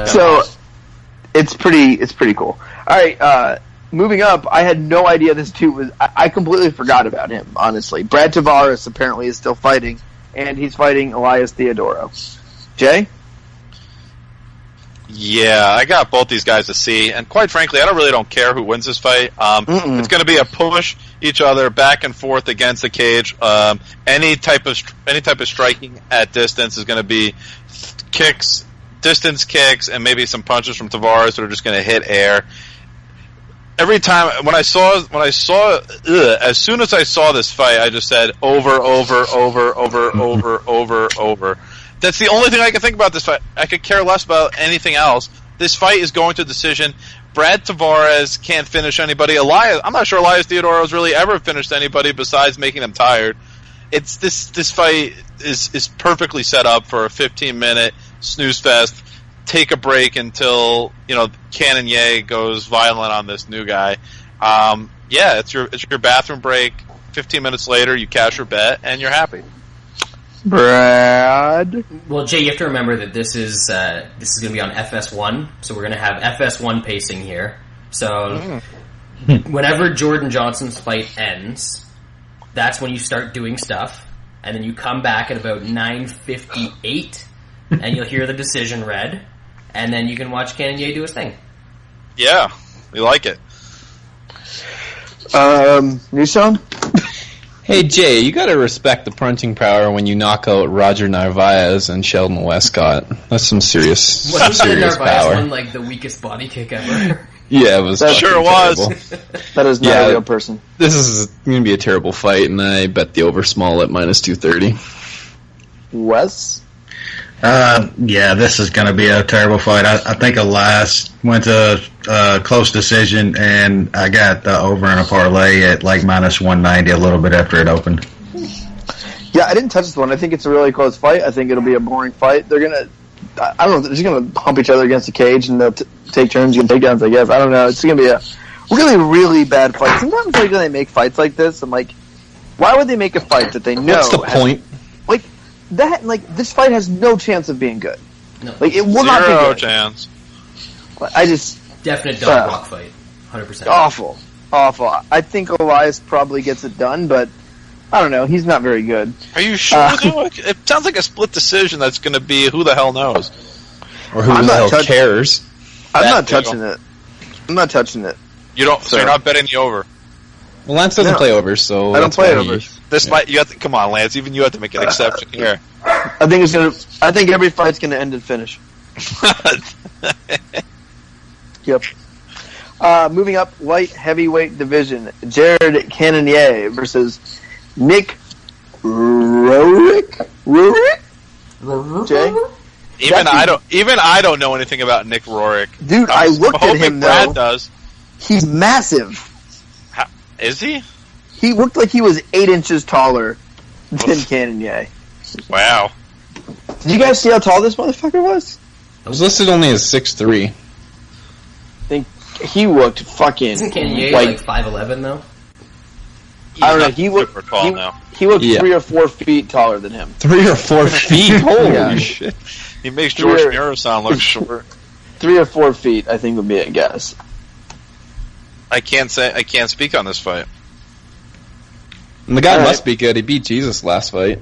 So it's pretty cool. All right, moving up. I had no idea this dude was. I completely forgot about him. Honestly, Brad Tavares apparently is still fighting, and he's fighting Elias Theodoro. Jay? Yeah, I got both these guys to see, and quite frankly, I don't care who wins this fight. It's going to be a push each other back and forth against the cage. Any type of striking at distance is going to be kicks, distance kicks, and maybe some punches from Tavares that are just going to hit air. Every time as soon as I saw this fight, I just said over. That's the only thing I can think about this fight. I could care less about anything else. This fight is going to decision. Brad Tavares can't finish anybody. I'm not sure Elias Theodore has really ever finished anybody besides making them tired. It's this fight is perfectly set up for a 15-minute snooze fest. Take a break until Cannonier goes violent on this new guy. It's your bathroom break. 15 minutes later, you cash your bet and you're happy. Brad. Well, Jay, you have to remember that this is going to be on FS1, so we're going to have FS1 pacing here. So whenever Jordan Johnson's fight ends, that's when you start doing stuff, and then you come back at about 9:58, and you'll hear the decision read, and then you can watch Cannonier do his thing. Yeah, we like it. Nissan? Hey Jay, you gotta respect the punching power when you knock out Roger Narvaez and Sheldon Westcott. That's some serious Narvaez power. won like the weakest body kick ever. Yeah, it was. That sure was. That is not a real person. This is gonna be a terrible fight, and I bet the over small at -230. Wes? This is going to be a terrible fight. I think Elias went to a close decision, and I got the over in a parlay at like -190 a little bit after it opened. Yeah, I didn't touch this one. I think it's a really close fight. I think it'll be a boring fight. They're going to, I don't know, they're just going to hump each other against the cage, and they'll take turns and takedowns, I guess. I don't know. It's going to be a really, really bad fight. Sometimes when they make fights like this, I'm like, why would they make a fight that they know? What's the point? This fight has no chance of being good. No. It will not be good. 0 chance. I just... Definite dog walk fight. 100%. Awful. I think Elias probably gets it done, but I don't know. He's not very good. Are you sure, though? It sounds like a split decision that's going to be who the hell knows. Or who the hell cares? I'm not touching it. You don't. So you're not betting the over. Well, Lance doesn't play overs, so I don't play overs. You have to come on, Lance. Even you have to make an exception here. I think every fight's gonna end in finish. Yep. Moving up, light heavyweight division: Jared Cannonier versus Nick Rorick. Jay. Even I don't know anything about Nick Rorick. Dude, I looked at him. Brad though. Does. He's massive. Is he? He looked like he was 8 inches taller than Cannonier. Wow. Did you guys see how tall this motherfucker was? It was listed only as 6'3". I think he looked fucking... Isn't Cannonier like 5'11", though? I don't know. He looked tall now. He looked 3 or 4 feet taller than him. 3 or 4 feet? Holy shit. He makes George Miro sound look short. 3 or 4 feet, I think, would be a guess. I can't speak on this fight. And the guy must be good. He beat Jesus last fight.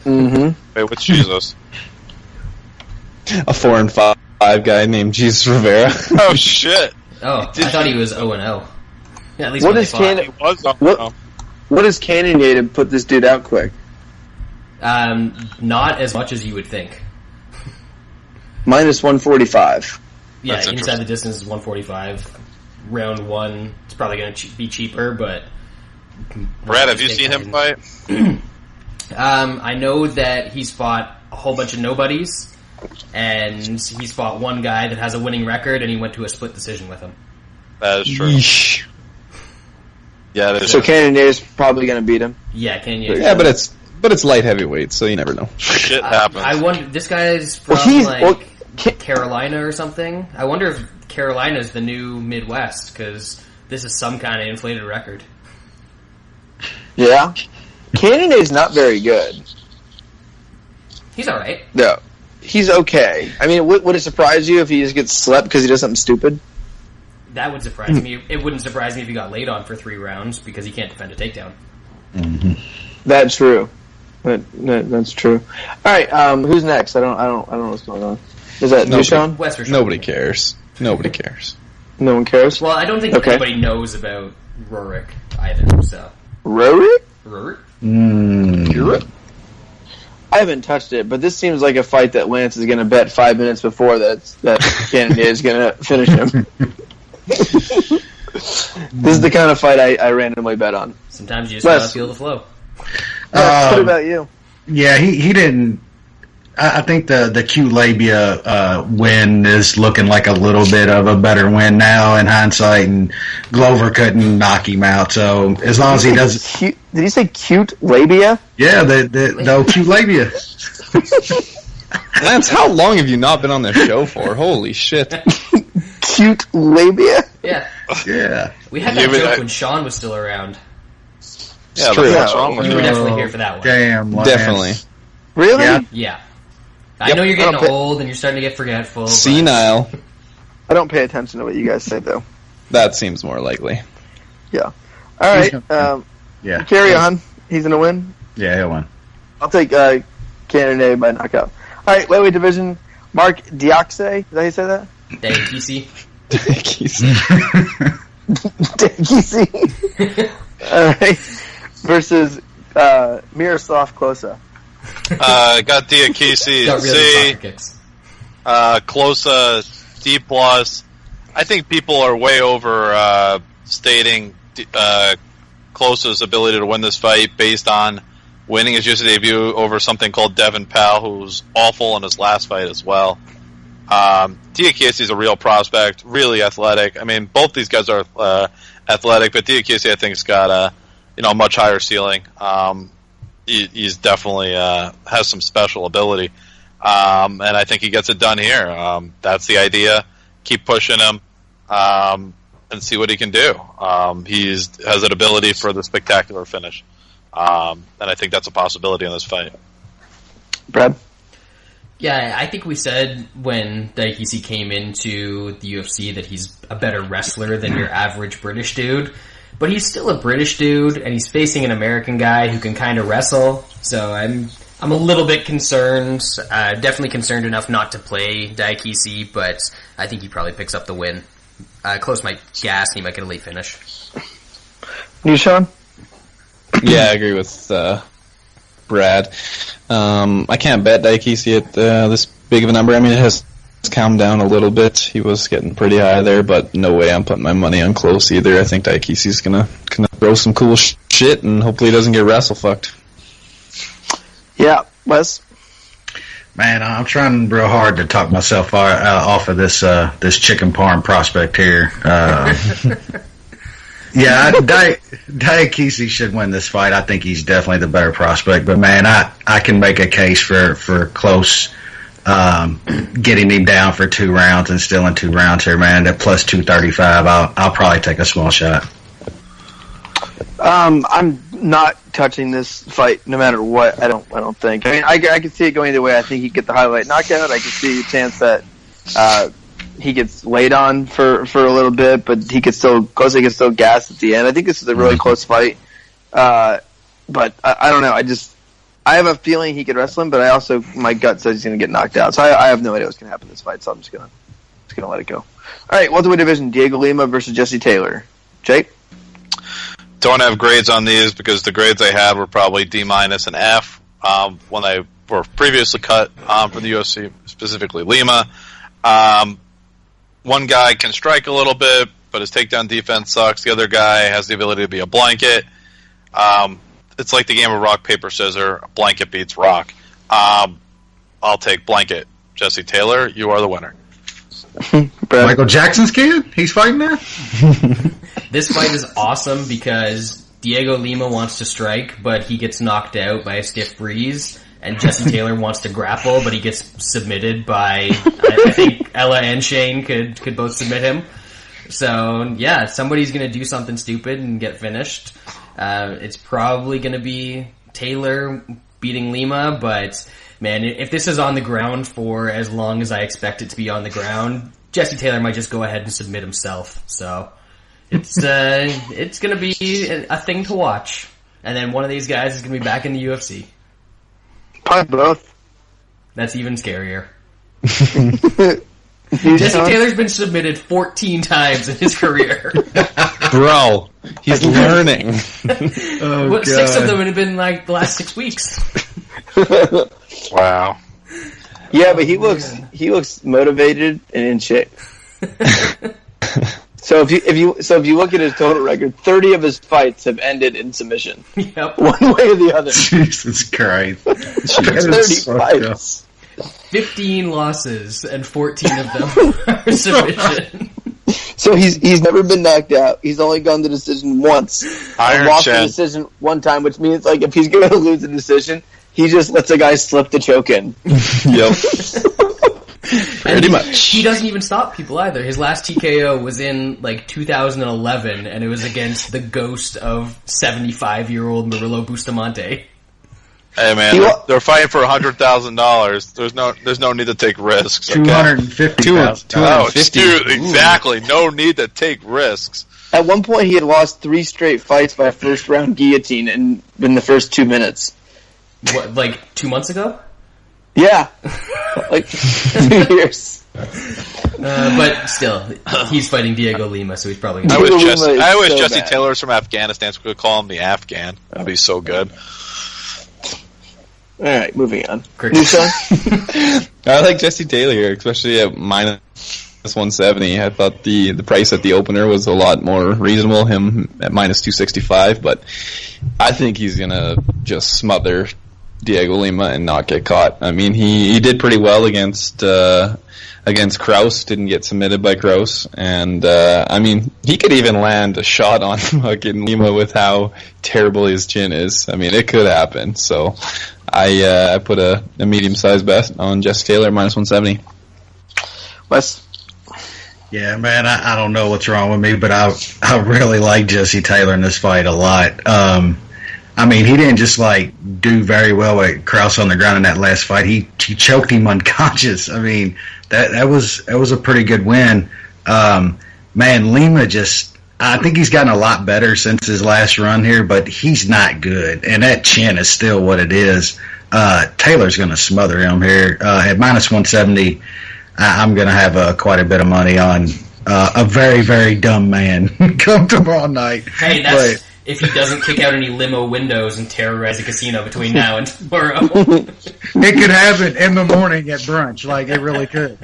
Mm-hmm. Wait, what's Jesus? A 4-5 guy named Jesus Rivera. Oh shit! Oh, I thought he was 0-0. Yeah, at least what is Cannonier to put this dude out quick? Not as much as you would think. Minus 145. Yeah, That's inside the distance is 145. Round 1, it's probably going to be cheaper, but... Brad, have you seen him fight? I know that he's fought a whole bunch of nobodies, and he's fought one guy that has a winning record, and he went to a split decision with him. That is true. Yeesh. Yeah, that is So true. Cannonier's probably going to beat him. Yeah, Cannonier. Yeah, but it's light heavyweight, so you never know. Shit happens. I wonder, this guy's from, Carolina or something. I wonder if Carolina's the new Midwest, because this is some kind of inflated record. Yeah. Cannonier's not very good. He's alright. No. He's okay. I mean, would it surprise you if he just gets slept because he does something stupid? That would surprise me. It wouldn't surprise me if he got laid on for 3 rounds, because he can't defend a takedown. Mm-hmm. That's true. That's true. All right, who's next? I don't know what's going on. Is that Dushan? West or Nobody cares. Nobody cares. No one cares? Well, I don't think anybody knows about Rorick either, so... Rorick? Rorick? I haven't touched it, but this seems like a fight that Lance is going to bet 5 minutes before that Cannonier is going to finish him. This is the kind of fight I randomly bet on. Sometimes you just gotta feel the flow. What about you? Yeah, he didn't. I think the Q labia win is looking like a little bit of a better win now in hindsight, and Glover couldn't knock him out. So as long as he does, did you say cute labia? Yeah, the Q labia. Lance, how long have you not been on this show for? Holy shit! Cute labia. Yeah. We had that joke when Sean was still around. Yeah, true. what's wrong with You you? were definitely here for that one. Damn, Lance. Definitely. Really? Yeah. I know you're getting old and you're starting to get forgetful. Senile. I don't pay attention to what you guys say, though. That seems more likely. Yeah. All right. Yeah. Carry on. He's gonna win. Yeah, he'll win. I'll take Cannonier by knockout. All right, lightweight division. Mark Diakse. Is that how you say that? Daikisi. Daikisi. All right. Versus Miroslav Klose. Got Diakisi. Got really soccer kicks. Klose, D+. I think people are way over stating Klose's ability to win this fight based on winning his UFC debut over something called Devin Powell, who's awful in his last fight as well. Diakisi is a real prospect, really athletic. I mean, both these guys are athletic, but Diakisi, I think, has got a much higher ceiling. He's definitely has some special ability, and I think he gets it done here. That's the idea. Keep pushing him and see what he can do. He has an ability for the spectacular finish, and I think that's a possibility in this fight. Brad? Yeah, I think we said when Daikisi came into the UFC that he's a better wrestler than your average British dude. But he's still a British dude, and he's facing an American guy who can kind of wrestle. So I'm a little bit concerned. Definitely concerned enough not to play Daikisi, but I think he probably picks up the win. Close might gas, and he might get a late finish. You, Sean? Yeah, I agree with Brad. I can't bet Daikisi at this big of a number. I mean, it has calmed down a little bit. He was getting pretty high there, but no way I'm putting my money on Close either. I think Daikisi's gonna throw some cool shit, and hopefully he doesn't get wrestle fucked. Yeah, Wes? Man, I'm trying real hard to talk myself off of this chicken parm prospect here. Yeah, Daikisi should win this fight. I think he's definitely the better prospect. But man, I can make a case for Close getting him down for 2 rounds and still in 2 rounds here, man. At plus 235, I'll probably take a small shot. I'm not touching this fight no matter what. I don't think. I mean, I can see it going either way. I think he could get the highlight knockout. I can see a chance that he gets laid on for a little bit, but Klose can still gas at the end. I think this is a really close fight. But I don't know. I have a feeling he could wrestle him, but my gut says he's going to get knocked out. So I have no idea what's going to happen in this fight. So I'm just going to let it go. All right, welterweight division: Diego Lima versus Jesse Taylor. Jake? Don't have grades on these because the grades I had were probably D- and F. When I or previously cut from the UFC, specifically Lima. One guy can strike a little bit, but his takedown defense sucks. The other guy has the ability to be a blanket. It's like the game of rock, paper, scissors. Blanket beats rock. I'll take blanket. Jesse Taylor, you are the winner. Michael Jackson's kid? He's fighting now? This fight is awesome because Diego Lima wants to strike, but he gets knocked out by a stiff breeze. And Jesse Taylor wants to grapple, but he gets submitted by, I think Ella and Shane could both submit him. So, yeah, somebody's going to do something stupid and get finished. It's probably going to be Taylor beating Lima, but, man, if this is on the ground for as long as I expect it to be on the ground, Jesse Taylor might just go ahead and submit himself. So, it's going to be a thing to watch. And then one of these guys is going to be back in the UFC. Probably both. That's even scarier. Jesse Taylor's been submitted 14 times in his career. Bro, he's learning. Oh, 6 of them have been like the last 6 weeks. Wow. Yeah, but he looks motivated and in shape. So if you look at his total record, 30 of his fights have ended in submission. Yep. One way or the other. Jesus Christ. 30 fights. 15 losses and 14 of them are submission. So he's never been knocked out. He's only gone to decision once. Iron lost Shed. the decision one time, which means like if he's going to lose a decision, he just lets a guy slip the choke in. Yep. Pretty much. He doesn't even stop people either. His last TKO was in like 2011, and it was against the ghost of 75-year-old Murillo Bustamante. Hey man, they're fighting for $100,000. There's no need to take risks. Okay? $250,000. Dude, exactly. No need to take risks. At one point, he had lost 3 straight fights by first-round guillotine in the first 2 minutes. What, like 2 months ago? Yeah, like 2 years. But still, he's fighting Diego Lima, so he's probably I going wish so Jesse bad. Taylor's from Afghanistan, so we could call him the Afghan. That'd be so good. All right, moving on. Cricket. I like Jesse Taylor, especially at minus 170. I thought the price at the opener was a lot more reasonable, him at minus 265, but I think he's going to just smother Diego Lima and not get caught. I mean, he did pretty well against Krause, didn't get submitted by Krause, and I mean, he could even land a shot on fucking Lima with how terrible his chin is. I mean, it could happen. So I put a medium-sized bet on Jesse Taylor minus 170. Wes? Yeah, man, I don't know what's wrong with me, but I really like Jesse Taylor in this fight a lot. I mean, he didn't just like do very well at Krause on the ground in that last fight. He choked him unconscious. I mean, that was a pretty good win. Man, Lima I think he's gotten a lot better since his last run here, but he's not good, and that chin is still what it is. Taylor's going to smother him here at minus 170. I'm going to have quite a bit of money on a very, very dumb man come tomorrow night. Hey, that's if he doesn't kick out any limo windows and terrorize a casino between now and tomorrow. It could happen in the morning at brunch, like it really could.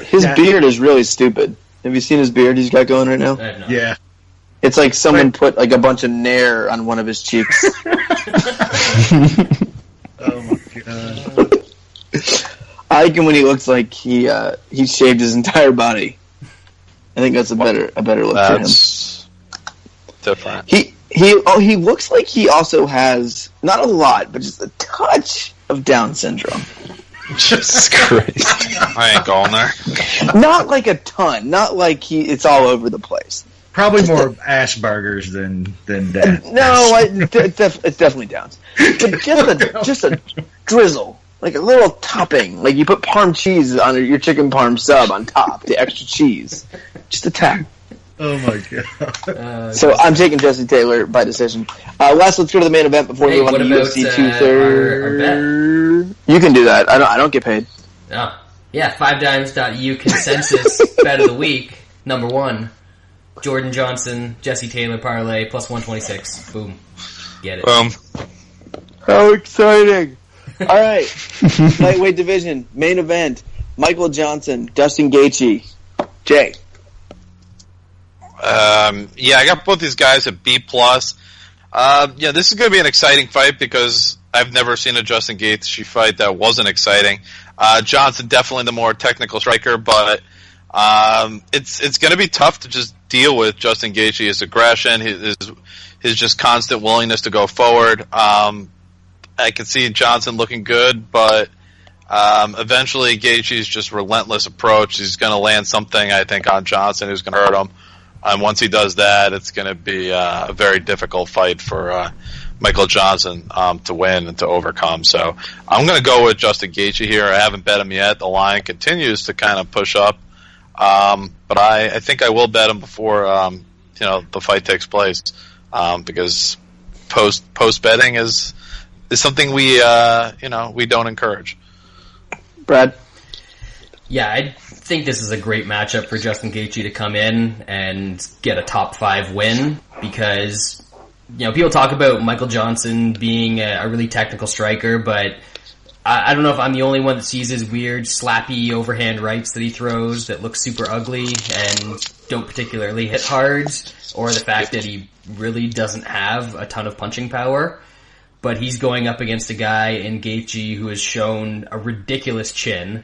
His beard is really stupid. Have you seen his beard he's got going right now? Yeah. It's like someone put like a bunch of nair on one of his cheeks. Oh my god. I like him when he looks like he shaved his entire body. I think that's a better look for him. That's different. He looks like he also has not a lot, but just a touch of Down syndrome. Jesus Christ. I ain't going there. Not like a ton. Not like it's all over the place. Probably more Asperger's than that. No, it's definitely Downs. But just a drizzle. Like a little topping. Like you put parm cheese on your chicken parm sub on top. The extra cheese. Just a tap. Oh my god. So I'm taking Jesse Taylor by decision. Let's go to the main event before we move on to UFC 230. You can do that. I don't get paid. Oh. Yeah, 5dimes.eu consensus bet of the week. Number 1. Jordan Johnson, Jesse Taylor parlay plus 126. Boom. Get it. How exciting. All right, lightweight division, main event, Michael Johnson, Justin Gaethje. Jay. Yeah, I got both these guys at B+. Yeah, this is going to be an exciting fight because I've never seen a Justin Gaethje fight that wasn't exciting. Johnson definitely the more technical striker, but it's going to be tough to just deal with Justin Gaethje, his aggression, his just constant willingness to go forward. I can see Johnson looking good, but eventually Gaethje's just relentless approach. He's going to land something, I think, on Johnson who's going to hurt him. And once he does that, it's going to be a very difficult fight for Michael Johnson to win and to overcome. So I'm going to go with Justin Gaethje here. I haven't bet him yet. The line continues to kind of push up. But I think I will bet him before the fight takes place because post betting is something we don't encourage. Brad? Yeah, I think this is a great matchup for Justin Gaethje to come in and get a top 5 win because, people talk about Michael Johnson being a really technical striker, but I don't know if I'm the only one that sees his weird slappy overhand rights that he throws that look super ugly and don't particularly hit hard, or the fact that he really doesn't have a ton of punching power. But he's going up against a guy in Gaethje who has shown a ridiculous chin,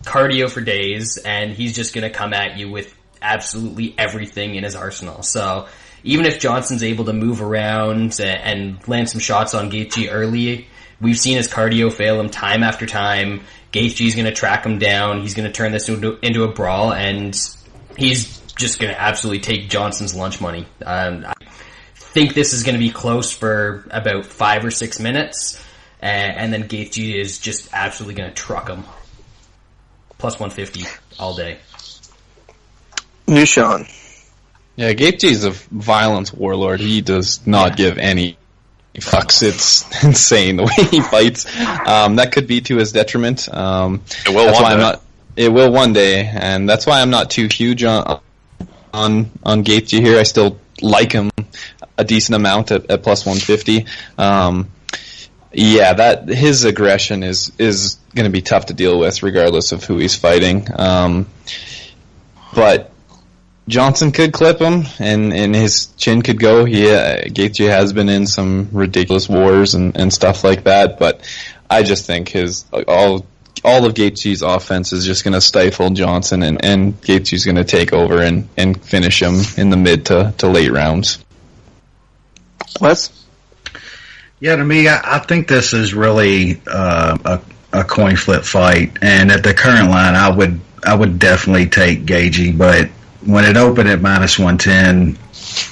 cardio for days, and he's just going to come at you with absolutely everything in his arsenal. So even if Johnson's able to move around and land some shots on Gaethje early, we've seen his cardio fail him time after time. Gaethje's going to track him down. He's going to turn this into a brawl, and he's just going to absolutely take Johnson's lunch money. I think this is going to be close for about 5 or 6 minutes, and then Gaethje is just absolutely going to truck him. Plus 150 all day. New Sean. Yeah, Gaethje's a violence warlord. He does not give any fucks. It's insane the way he fights. That could be to his detriment. It will one day, and that's why I'm not too huge on Gaethje here. I still like him a decent amount at plus 150. That his aggression is going to be tough to deal with regardless of who he's fighting. But Johnson could clip him, and his chin could go. Gaethje has been in some ridiculous wars and stuff like that, but I just think all of Gaethje's offense is just going to stifle Johnson, and Gaethje's going to take over and finish him in the mid to late rounds. Wes? Yeah, to me, I think this is really a coin flip fight, and at the current line, I would definitely take Gaethje, but when it opened at minus 110,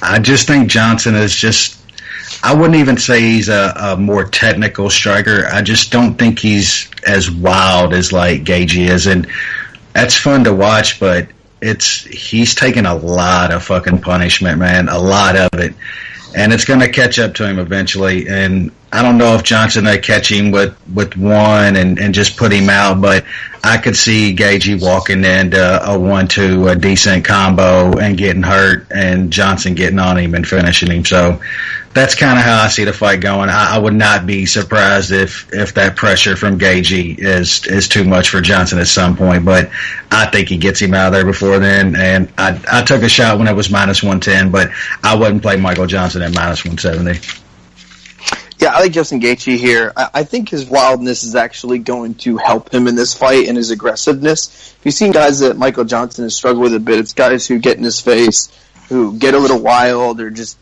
I just think Johnson is just, I wouldn't even say he's a more technical striker. I just don't think he's as wild as like Gaethje is, and that's fun to watch, but he's taking a lot of fucking punishment, man, a lot of it. And it's going to catch up to him eventually. And I don't know if Johnson will catch him with one and just put him out, but I could see Gaethje walking into a 1-2, a decent combo and getting hurt, and Johnson getting on him and finishing him. So that's kind of how I see the fight going. I would not be surprised if that pressure from Gaethje is too much for Johnson at some point, but I think he gets him out of there before then. And I took a shot when it was minus 110, but I wouldn't play Michael Johnson at minus 170. Yeah, I like Justin Gaethje here. I think his wildness is actually going to help him in this fight, and his aggressiveness. You've seen guys that Michael Johnson has struggled with a bit. It's guys who get in his face, who get a little wild, or just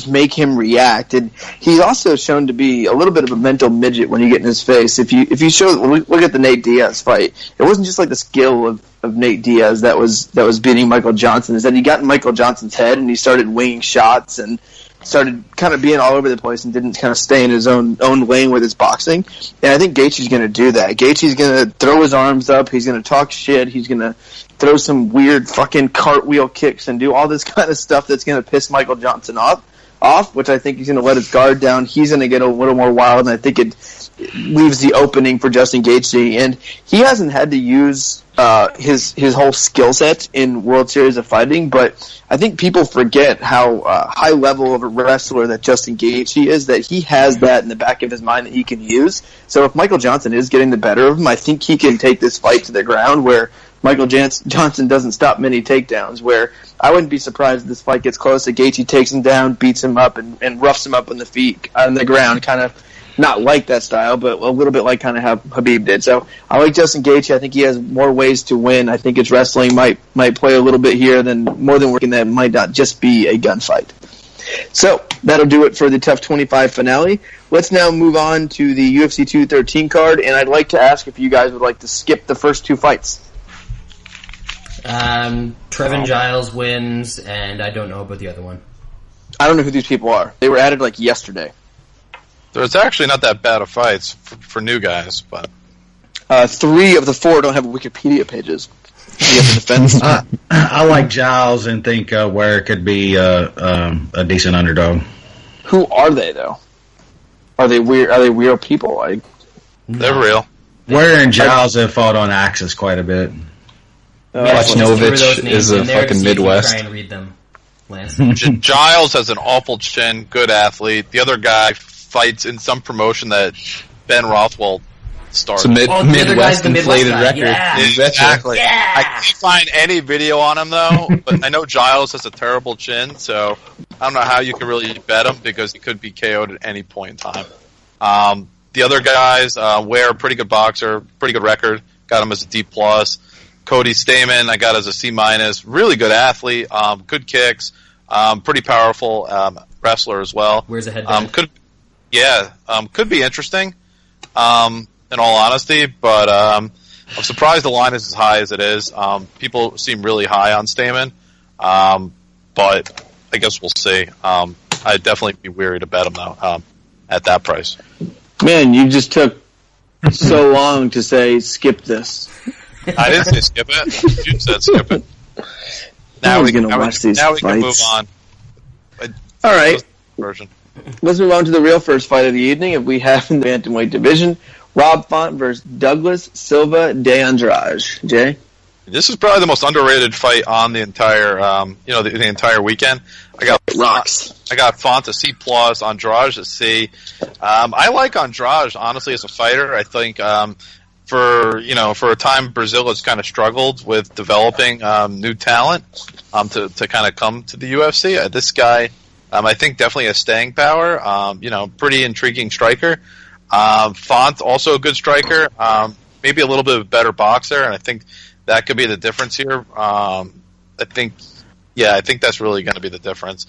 make him react. And he's also shown to be a little bit of a mental midget when you get in his face. If you look at the Nate Diaz fight, it wasn't just like the skill of Nate Diaz that was beating Michael Johnson. Is that he got in Michael Johnson's head and he started winging shots and started kind of being all over the place and didn't kind of stay in his own lane with his boxing. And I think Gaethje's going to do that. Gaethje's going to throw his arms up. He's going to talk shit. He's going to throw some weird fucking cartwheel kicks and do all this kind of stuff that's going to piss Michael Johnson off, which I think he's going to let his guard down. He's going to get a little more wild, and I think it leaves the opening for Justin Gaethje. And he hasn't had to use his whole skill set in World Series of Fighting, but I think people forget how high level of a wrestler that Justin Gaethje is, that he has that in the back of his mind that he can use. So if Michael Johnson is getting the better of him, I think he can take this fight to the ground where Michael Johnson doesn't stop many takedowns, where I wouldn't be surprised if this fight gets close, that Gaethje takes him down, beats him up, and roughs him up on the feet, on the ground, kind of not like that style, but a little bit like kind of how Khabib did. So I like Justin Gaethje. I think he has more ways to win. I think his wrestling might play a little bit here, than more than working that might not just be a gunfight. So that'll do it for the TUF 25 finale. Let's now move on to the UFC 213 card, and I'd like to ask if you guys would like to skip the first two fights. Trevin Giles wins, and I don't know about the other one. I don't know who these people are. They were added like yesterday. There's actually not that bad of fights for new guys, but 3 of the 4 don't have Wikipedia pages. I like Giles and think where it could be a decent underdog. Who are they though? Are they weird? Are they real people? They're real. Ware and Giles have fought on Axis quite a bit. Novich is a fucking Midwest. Try and read them, Lance. Giles has an awful chin, good athlete. The other guy fights in some promotion that Ben Rothwell started. It's a Midwest inflated record. Yeah. Exactly. Yeah. I can't find any video on him though, but I know Giles has a terrible chin, so I don't know how you can really bet him because he could be KO'd at any point in time. The other guys, Ware, pretty good boxer, pretty good record, got him as a D+. Cody Stamen, I got as a C-. Really good athlete, good kicks, pretty powerful wrestler as well. Where's the head? Could be interesting, in all honesty, but I'm surprised the line is as high as it is. People seem really high on Stamen, but I guess we'll see. I'd definitely be weary to bet him, though, at that price. Man, you just took so long to say skip this. I didn't say skip it. You said skip it. Now we can move on. All right. Version. Let's move on to the real first fight of the evening. If we have in the bantamweight division, Rob Font versus Douglas Silva de Andrade. Jay? This is probably the most underrated fight on the entire, the entire weekend. I got Font a C+, Andrade a C. I like Andrade honestly as a fighter. I think for a time Brazil has kind of struggled with developing new talent to kind of come to the UFC. This guy, I think definitely has staying power. Pretty intriguing striker. Font also a good striker. Maybe a little bit of a better boxer, and I think that could be the difference here. I think that's really going to be the difference.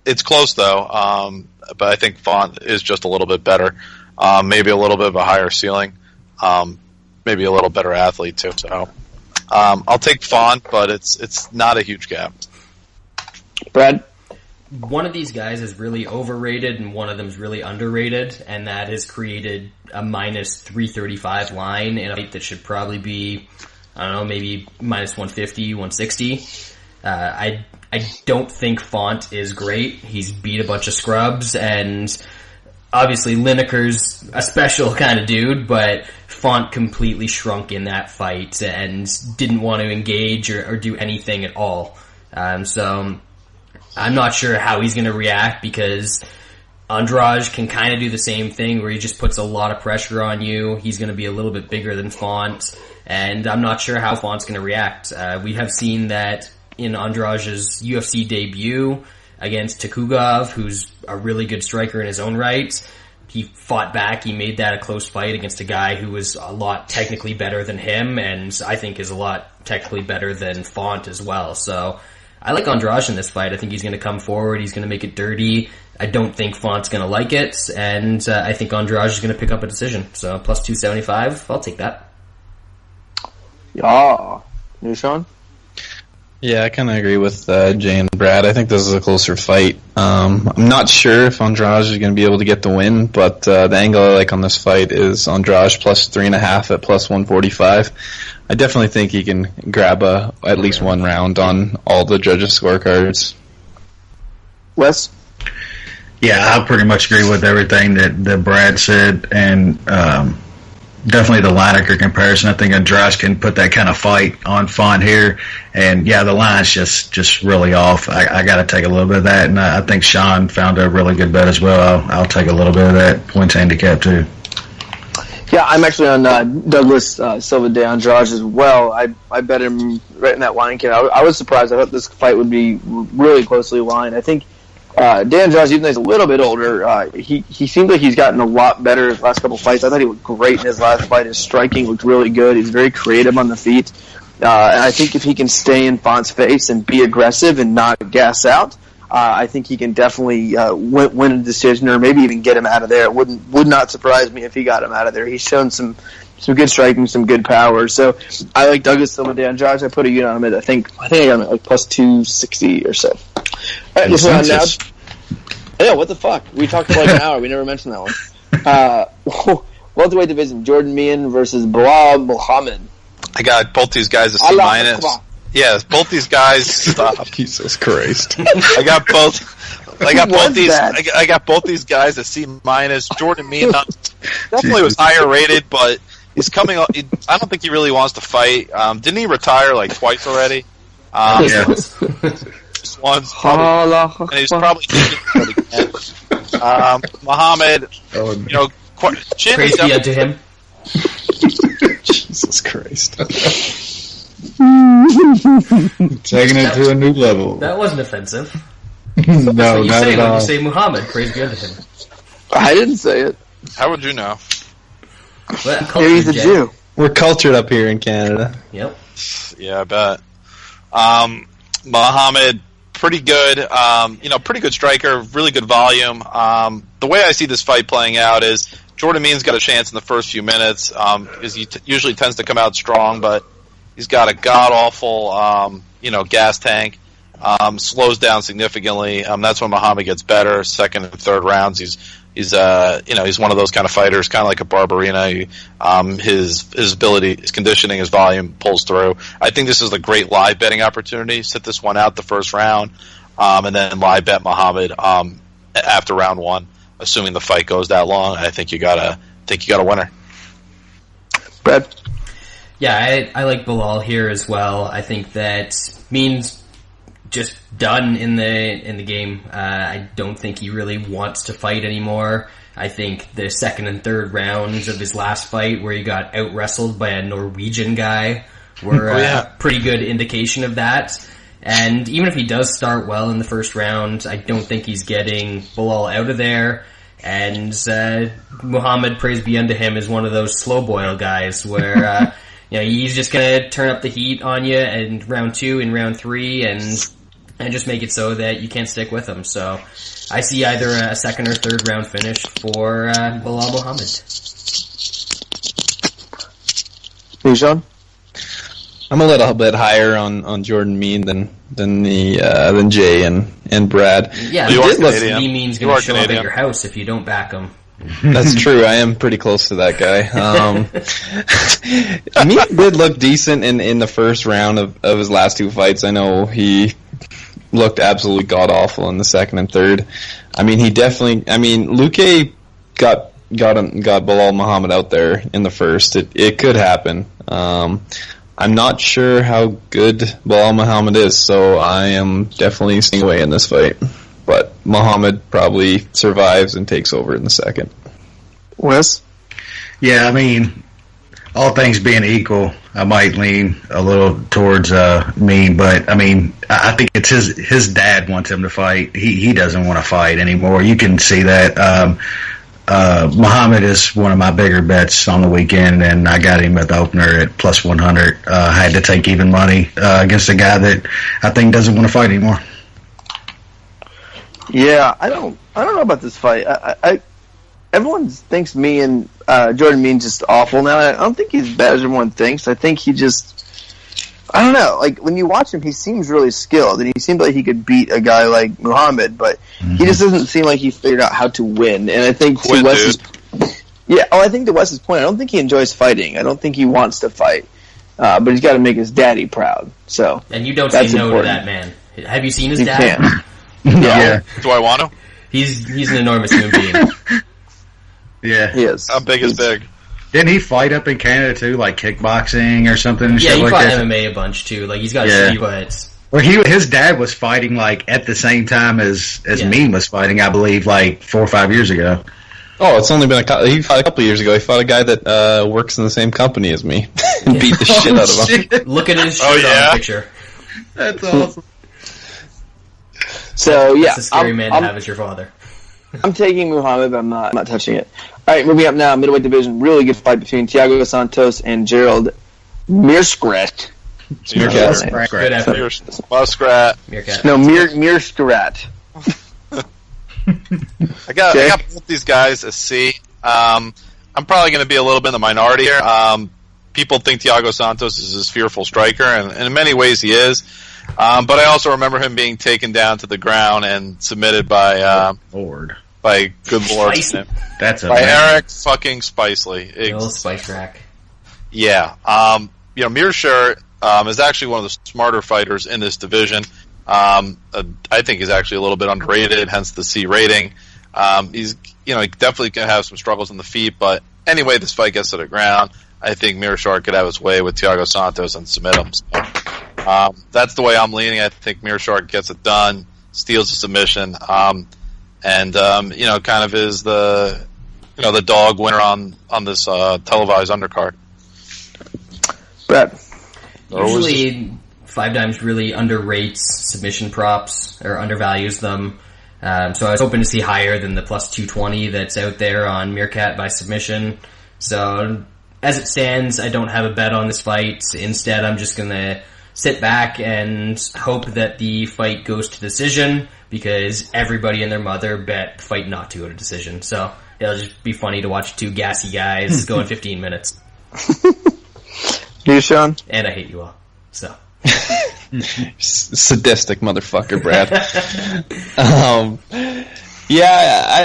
It's close though, but I think Font is just a little bit better. Maybe a little bit of a higher ceiling. Maybe a little better athlete too. So I'll take Font, but it's not a huge gap. Brad? One of these guys is really overrated and one of them is really underrated, and that has created a minus 335 line in a fight that should probably be, I don't know, maybe minus 150, 160. I don't think Font is great. He's beat a bunch of scrubs, and obviously Lineker's a special kind of dude, but Font completely shrunk in that fight and didn't want to engage or do anything at all. So I'm not sure how he's going to react because Andrade can kind of do the same thing where he just puts a lot of pressure on you. He's going to be a little bit bigger than Font, and I'm not sure how Font's going to react. We have seen that in Andrade's UFC debut against Takugov, who's a really good striker in his own right. He fought back. He made that a close fight against a guy who was a lot technically better than him, and I think is a lot technically better than Font as well. So I like Andrade in this fight. I think he's going to come forward. He's going to make it dirty. I don't think Font's going to like it, and I think Andrade is going to pick up a decision. So plus 275, I'll take that. Yeah. You, Sean? Yeah, I kind of agree with Jay and Brad. I think this is a closer fight. I'm not sure if Andrade is going to be able to get the win, but the angle I like on this fight is Andrade plus 3.5 at plus 145. I definitely think he can grab at least one round on all the judges' scorecards. Wes? Yeah, I pretty much agree with everything that Brad said, and definitely the Lineker comparison. I think Andrade can put that kind of fight on Font here, and yeah, the line's just really off. I got to take a little bit of that, and I think Sean found a really good bet as well. I'll take a little bit of that points handicap too. Yeah, I'm actually on Douglas Silva de Andrade as well. I bet him right in that line count. I was surprised. I thought this fight would be really closely aligned. I think de Andrade, even though he's a little bit older, he seems like he's gotten a lot better his last couple fights. I thought he looked great in his last fight. His striking looked really good. He's very creative on the feet. And I think if he can stay in Font's face and be aggressive and not gas out, I think he can definitely win a decision or maybe even get him out of there. It would not surprise me if he got him out of there. He's shown some good striking, some good power. So I like Douglas Silva de Andrade. I put a unit on him at I think I got him at like plus 260 or so. All right, listen on now. Yeah, what the fuck? We talked for like an hour. We never mentioned that one. Welterweight division: Jordan Meehan versus Bilal Muhammad. I got both these guys a C minus. Yes, both these guys. Stop. Jesus Christ! I got both. I got both these guys a C minus. Jordan Meehan definitely was higher rated, but he's coming. I don't think he really wants to fight. Didn't he retire like twice already? Yeah. Just once, probably, and he's probably thinking again. Muhammad, chin Praise be unto him. Jesus Christ! Taking it to a new level. That wasn't offensive. No, That's what you not say at when all. you say Muhammad. Praise be unto him. I didn't say it. How would you know? Well, Maybe he's a Jay. Jew. We're cultured up here in Canada. Yep. Yeah, I bet. Muhammad, pretty good. Pretty good striker, really good volume. The way I see this fight playing out is Jordan Meehan's got a chance in the first few minutes because he usually tends to come out strong, but he's got a god-awful, gas tank. Slows down significantly. That's when Muhammad gets better. Second and third rounds, he's one of those kind of fighters, kind of like a Barberina. His ability, his conditioning, his volume pulls through. I think this is a great live betting opportunity. Sit this one out the first round, and then live bet Muhammad after round one, assuming the fight goes that long. I think you got a winner. Brad? Yeah, I like Bilal here as well. I think that means just done in the game. I don't think he really wants to fight anymore. I think the second and third rounds of his last fight, where he got out wrestled by a Norwegian guy, were a pretty good indication of that. And even if he does start well in the first round, I don't think he's getting Bilal out of there. And Muhammad, praise be unto him, is one of those slow boil guys where he's just gonna turn up the heat on you in round 2 and round 3 and just make it so that you can't stick with him. So I see either a second or third round finish for Bilal Muhammad. Hey, Sean? I'm a little bit higher on Jordan Meehan than Jay and Brad. Yeah, you are Canadian. Meehan's going to show up at your house if you don't back him. That's true. I am pretty close to that guy. Meehan did look decent in the first round of his last 2 fights. I know he looked absolutely god-awful in the second and third. I mean, Luque got Bilal Muhammad out there in the first. It could happen. I'm not sure how good Bilal Muhammad is, so I am definitely staying away in this fight. But Muhammad probably survives and takes over in the second. Wes? Yeah, I mean, all things being equal, I might lean a little towards Meehan, but I mean, I think it's his dad wants him to fight. He doesn't want to fight anymore. You can see that. Muhammad is one of my bigger bets on the weekend, and I got him at the opener at plus 100. I had to take even money against a guy that I think doesn't want to fight anymore. Yeah, I don't know about this fight. Everyone thinks Jordan Meehan's just awful now. I don't think he's bad as everyone thinks. I think he just, I don't know. Like when you watch him, he seems really skilled, and he seems like he could beat a guy like Muhammad, but he just doesn't seem like he figured out how to win. And I think to Wes's point, I don't think he enjoys fighting. I don't think he wants to fight, but he's got to make his daddy proud. So, and you don't say no to that man. Have you seen his dad? Can't. Yeah. Do I want to? He's an enormous human being. Yeah, he is. How big is big? Didn't he fight up in Canada too, like kickboxing or something? Yeah, he like fought that? MMA a bunch too. Like he's got a few fights. Well, his dad was fighting like at the same time as Mean was fighting, I believe, like 4 or 5 years ago. Oh, it's only been he fought a couple of years ago. He fought a guy that works in the same company as me and beat the shit out of him. Look at his shirt on the picture. That's awesome. So That's a scary man to have as your father. I'm taking Muhammad, but I'm not touching it. All right, moving up now, middleweight division. Really good fight between Thiago Santos and Gerald Meerschaert. Good effort. Muskrat. Meerkat. No, Meerschaert. I got both these guys a C. I'm probably going to be a little bit in the minority here. People think Thiago Santos is this fearful striker, and in many ways he is. But I also remember him being taken down to the ground and submitted by good Lord. That's by Eric fucking Spicely. Little spice rack. Yeah. Meerschaert is actually one of the smarter fighters in this division. I think he's actually a little bit underrated, hence the C rating. He's he definitely can have some struggles on the feet, but anyway, this fight gets to the ground. I think Meerschaert could have his way with Thiago Santos and submit him. So, that's the way I'm leaning. I think Meerschaert gets it done, steals the submission, and kind of is the the dog winner on this televised undercard. Brett. Usually, Five Dimes really underrates submission props or undervalues them. So I was hoping to see higher than the plus 220 that's out there on Meerkat by submission. So as it stands, I don't have a bet on this fight. Instead, I'm just going to sit back and hope that the fight goes to decision because everybody and their mother bet fight not to go to decision. So it'll just be funny to watch two gassy guys go in 15 minutes. You, Sean? And I hate you all. So. Sadistic motherfucker, Brad.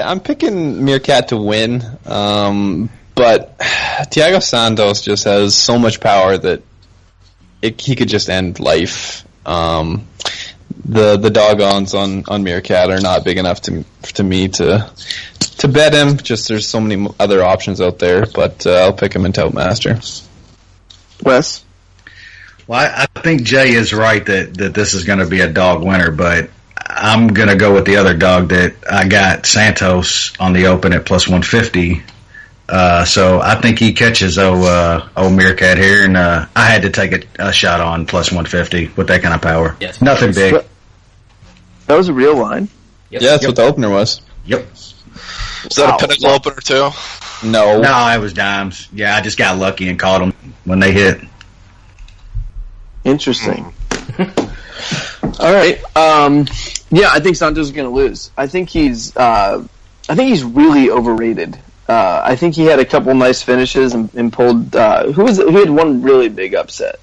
I'm picking Meerkat to win, but Thiago Santos just has so much power that he could just end life. The doggons on Meerkat are not big enough to me to bet him. Just there's so many other options out there, but I'll pick him in Toastmaster. Wes? Well, I think Jay is right that this is going to be a dog winner, but I'm going to go with the other dog that I got, Santos, on the open at plus 150. So I think he catches old Meerkat here, and I had to take a shot on plus 150 with that kind of power. Yes. Nothing big. That was a real line. Yep. Yeah, that's what the opener was. Yep. Is that a pinnacle opener too? No, it was dimes. Yeah, I just got lucky and caught them when they hit. Interesting. All right. I think Santos is going to lose. I think he's really overrated. I think he had a couple nice finishes and pulled. Who had one really big upset?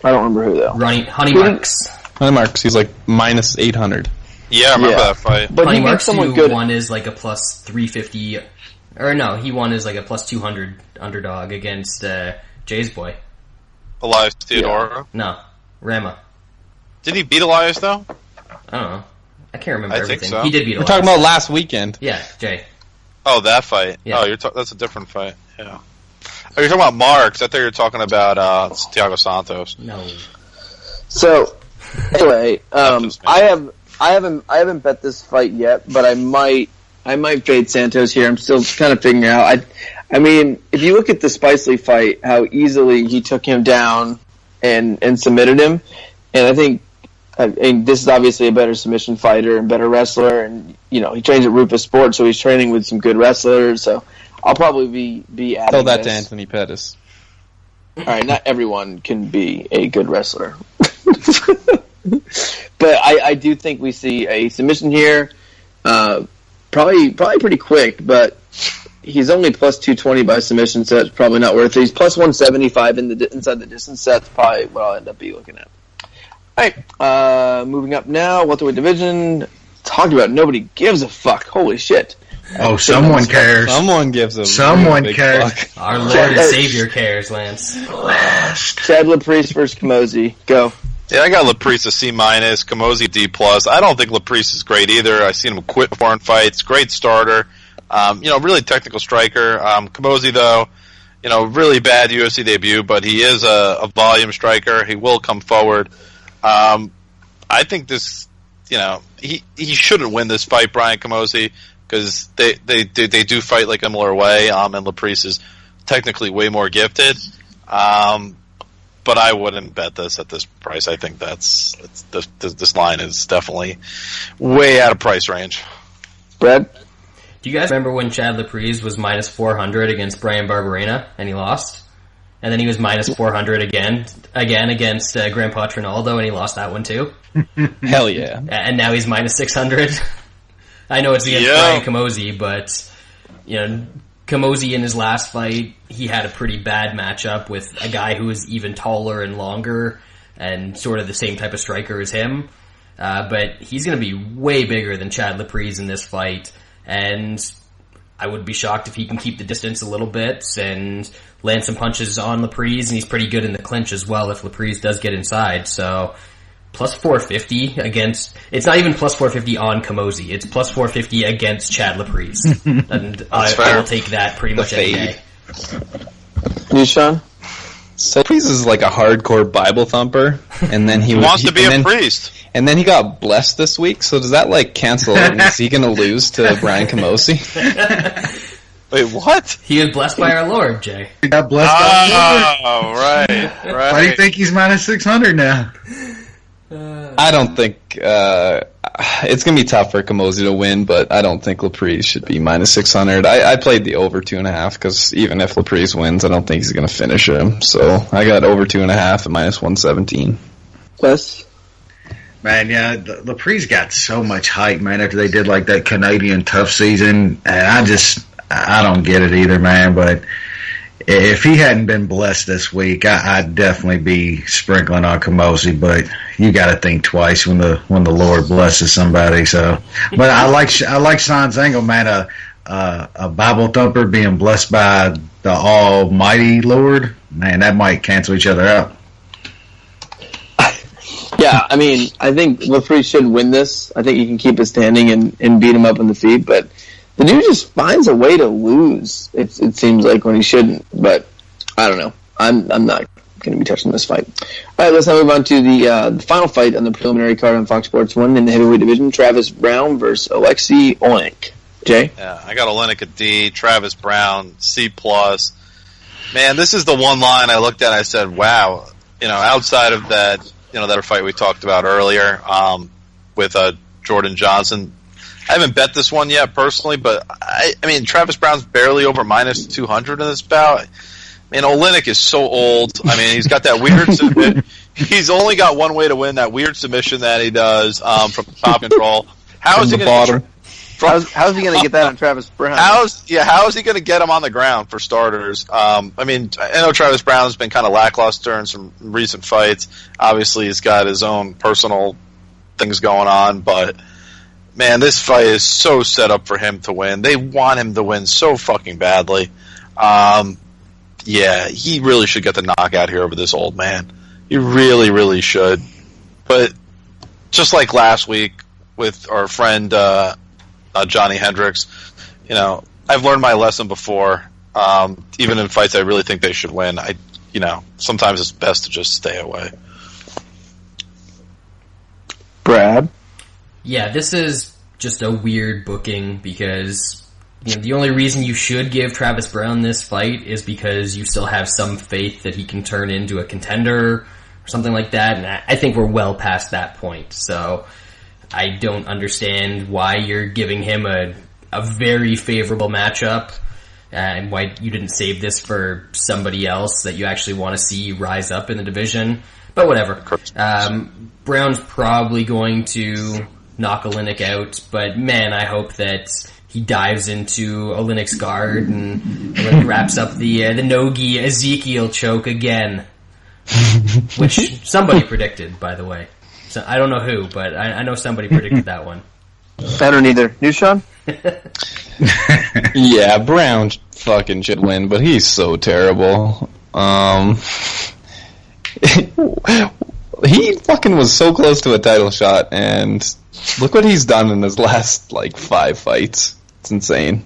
I don't remember who though. Honey Marks. Honey Marks. He's like minus 800. Yeah, I remember that fight. But Honey he Marks someone good. Won is like a plus 350, or no, he won as like a plus 200 underdog against Jay's boy. Elias Theodore. No, Rama. Did he beat Elias though? I don't know. I can't remember I everything. think so. He did beat We're Elias. talking about last weekend. Yeah, Jay. Oh, that fight. Yeah. Oh, that's a different fight. Yeah. Oh, you're talking about Marks. I thought you were talking about Thiago Santos. No. So anyway, I haven't bet this fight yet, but I might fade Santos here. I'm still kind of figuring out. I mean, if you look at the Spicely fight, how easily he took him down and submitted him, and I think this is obviously a better submission fighter and better wrestler, and he trains at Rufus Sports, so he's training with some good wrestlers. So I'll probably be adding Tell that this. to Anthony Pettis. All right, not everyone can be a good wrestler. But I do think we see a submission here, probably pretty quick, but he's only plus 220 by submission, so it's probably not worth it. He's plus 175 inside the distance, so that's probably what I'll end up be looking at. All right, moving up now, welterweight division. Talked about nobody gives a fuck. Holy shit. Oh, someone cares. Someone gives a Someone big cares. fuck. Our Lord and Savior cares, Lance. Chad Laprice versus Camozzi. Go. Yeah, I got Laprice a C-, Camozzi D+. I don't think Laprice is great either. I've seen him quit before in fights. Great starter. Really technical striker. Camozzi, though, really bad UFC debut, but he is a volume striker. He will come forward. I think this, he shouldn't win this fight, Brian Camozzi, because they do fight like a similar way, and Laprise is technically way more gifted. But I wouldn't bet this at this price. I think this line is definitely way out of price range. Brad? Do you guys remember when Chad Laprise was minus 400 against Brian Barberena and he lost? And then he was minus 400 again against Grandpa Trinaldo and he lost that one too? Hell yeah. And now he's minus 600. I know it's against Brian Camozzi, but Camozzi in his last fight, he had a pretty bad matchup with a guy who was even taller and longer and sort of the same type of striker as him. But he's going to be way bigger than Chad Laprise in this fight. And I would be shocked if he can keep the distance a little bit and land some punches on Laprise, and he's pretty good in the clinch as well if Laprise does get inside. So plus 450 against... It's not even plus 450 on Camozzi. It's plus 450 against Chad Laprise. And I will take that pretty much any day. You, Sean? So Laprise is like a hardcore Bible thumper, and then he wants to be a priest. And then he got blessed this week, so does that cancel it? Is he going to lose to Brian Camozzi? Wait, what? He was blessed by our Lord, Jay. He got blessed by our Lord. Right. Why do you think he's minus 600 now? I don't think it's going to be tough for Camozzi to win, but I don't think Laprise should be minus 600. I played the over 2.5 because even if Laprise wins, I don't think he's going to finish him. So I got over 2.5 at minus 117. Plus. Man, yeah, Laprise got so much hype, man, after they did that Canadian TUF season, and I don't get it either, man, but if he hadn't been blessed this week, I'd definitely be sprinkling on Camozzi, but you gotta think twice when the Lord blesses somebody, so. But I like Sean's angle, man, a Bible thumper being blessed by the almighty Lord, man, that might cancel each other out. Yeah, I mean, I think Laprise should win this. I think he can keep it standing and beat him up in the feet, but the dude just finds a way to lose, it seems like, when he shouldn't, but I don't know. I'm not going to be touching this fight. All right, let's now move on to the final fight on the preliminary card on Fox Sports 1 in the heavyweight division, Travis Brown versus Alexei Oleinik. Jay? Yeah, I got Oleinik at D, Travis Brown, C+. Man, this is the one line I looked at and I said, wow, outside of that, that fight we talked about earlier with Jordan Johnson. I haven't bet this one yet personally, but I mean Travis Brown's barely over minus 200 in this bout. Man, Oleinik is so old. I mean, he's got that weird submission. He's only got one way to win, that weird submission that he does from top control. How is he going to? How's he going to get that on Travis Brown? How is he going to get him on the ground for starters? I mean, I know Travis Brown's been kind of lackluster in some recent fights. Obviously, he's got his own personal things going on, but man, this fight is so set up for him to win. They want him to win so fucking badly. Yeah, he really should get the knockout here over this old man. He really, really should. But just like last week with our friend Johnny Hendricks, I've learned my lesson before. Even in fights I really think they should win, sometimes it's best to just stay away. Brad? Yeah, this is just a weird booking because the only reason you should give Travis Brown this fight is because you still have some faith that he can turn into a contender or something like that, and I think we're well past that point. So I don't understand why you're giving him a very favorable matchup and why you didn't save this for somebody else that you actually want to see rise up in the division. But whatever. Brown's probably going to knock Oleinik out, but man, I hope that he dives into Oleinik's guard and wraps up the Nogi Ezekiel choke again, which somebody predicted, by the way. So I don't know who, but I know somebody predicted that one. I don't either. You, Sean? Yeah, Brown fucking should win, but he's so terrible. He fucking was so close to a title shot, and look what he's done in his last, 5 fights. It's insane.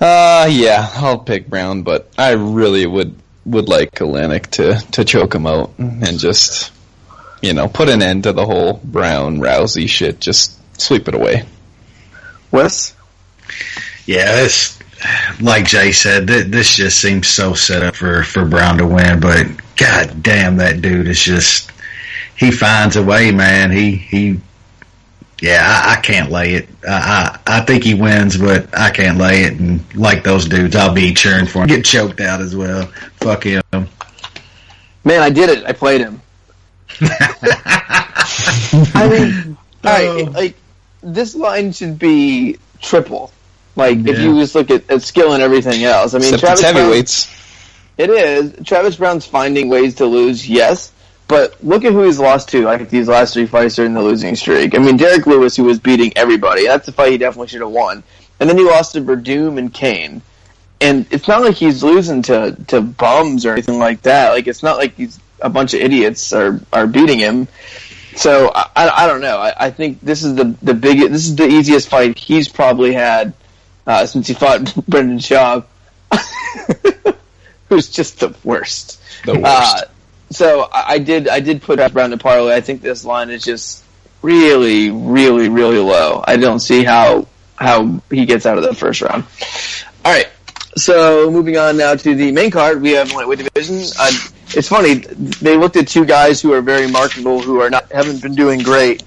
Yeah, I'll pick Brown, but I really would like Kalanick to choke him out and just, put an end to the whole Brown-Rousey shit. Just sweep it away. Wes? Yeah, it's like Jay said, this just seems so set up for Brown to win, but god damn, that dude is just, he finds a way, man. I can't lay it. I think he wins, but I can't lay it, and like those dudes, I'll be cheering for him. Get choked out as well. Fuck him. Man, I did it. I played him. I mean, alright, like, this line should be triple. Like, if you just look at skill and everything else. I mean, Except it's heavyweights. It is. Travis Brown's finding ways to lose, yes. But look at who he's lost to, like, these last 3 fights during the losing streak. I mean, Derek Lewis, who was beating everybody. That's a fight he definitely should have won. And then he lost to Verdum and Kane. And it's not like he's losing to bums or anything like that. Like, it's not like a bunch of idiots are beating him. So, I don't know. I think this is the biggest, this is the easiest fight he's probably had since he fought Brendan Schaub, who's just the worst. The worst. So I did put Brown to parlay. I think this line is just really, really, really low. I don't see how he gets out of the first round. All right. So moving on now to the main card, we have lightweight division. It's funny, they looked at 2 guys who are very marketable, who haven't been doing great,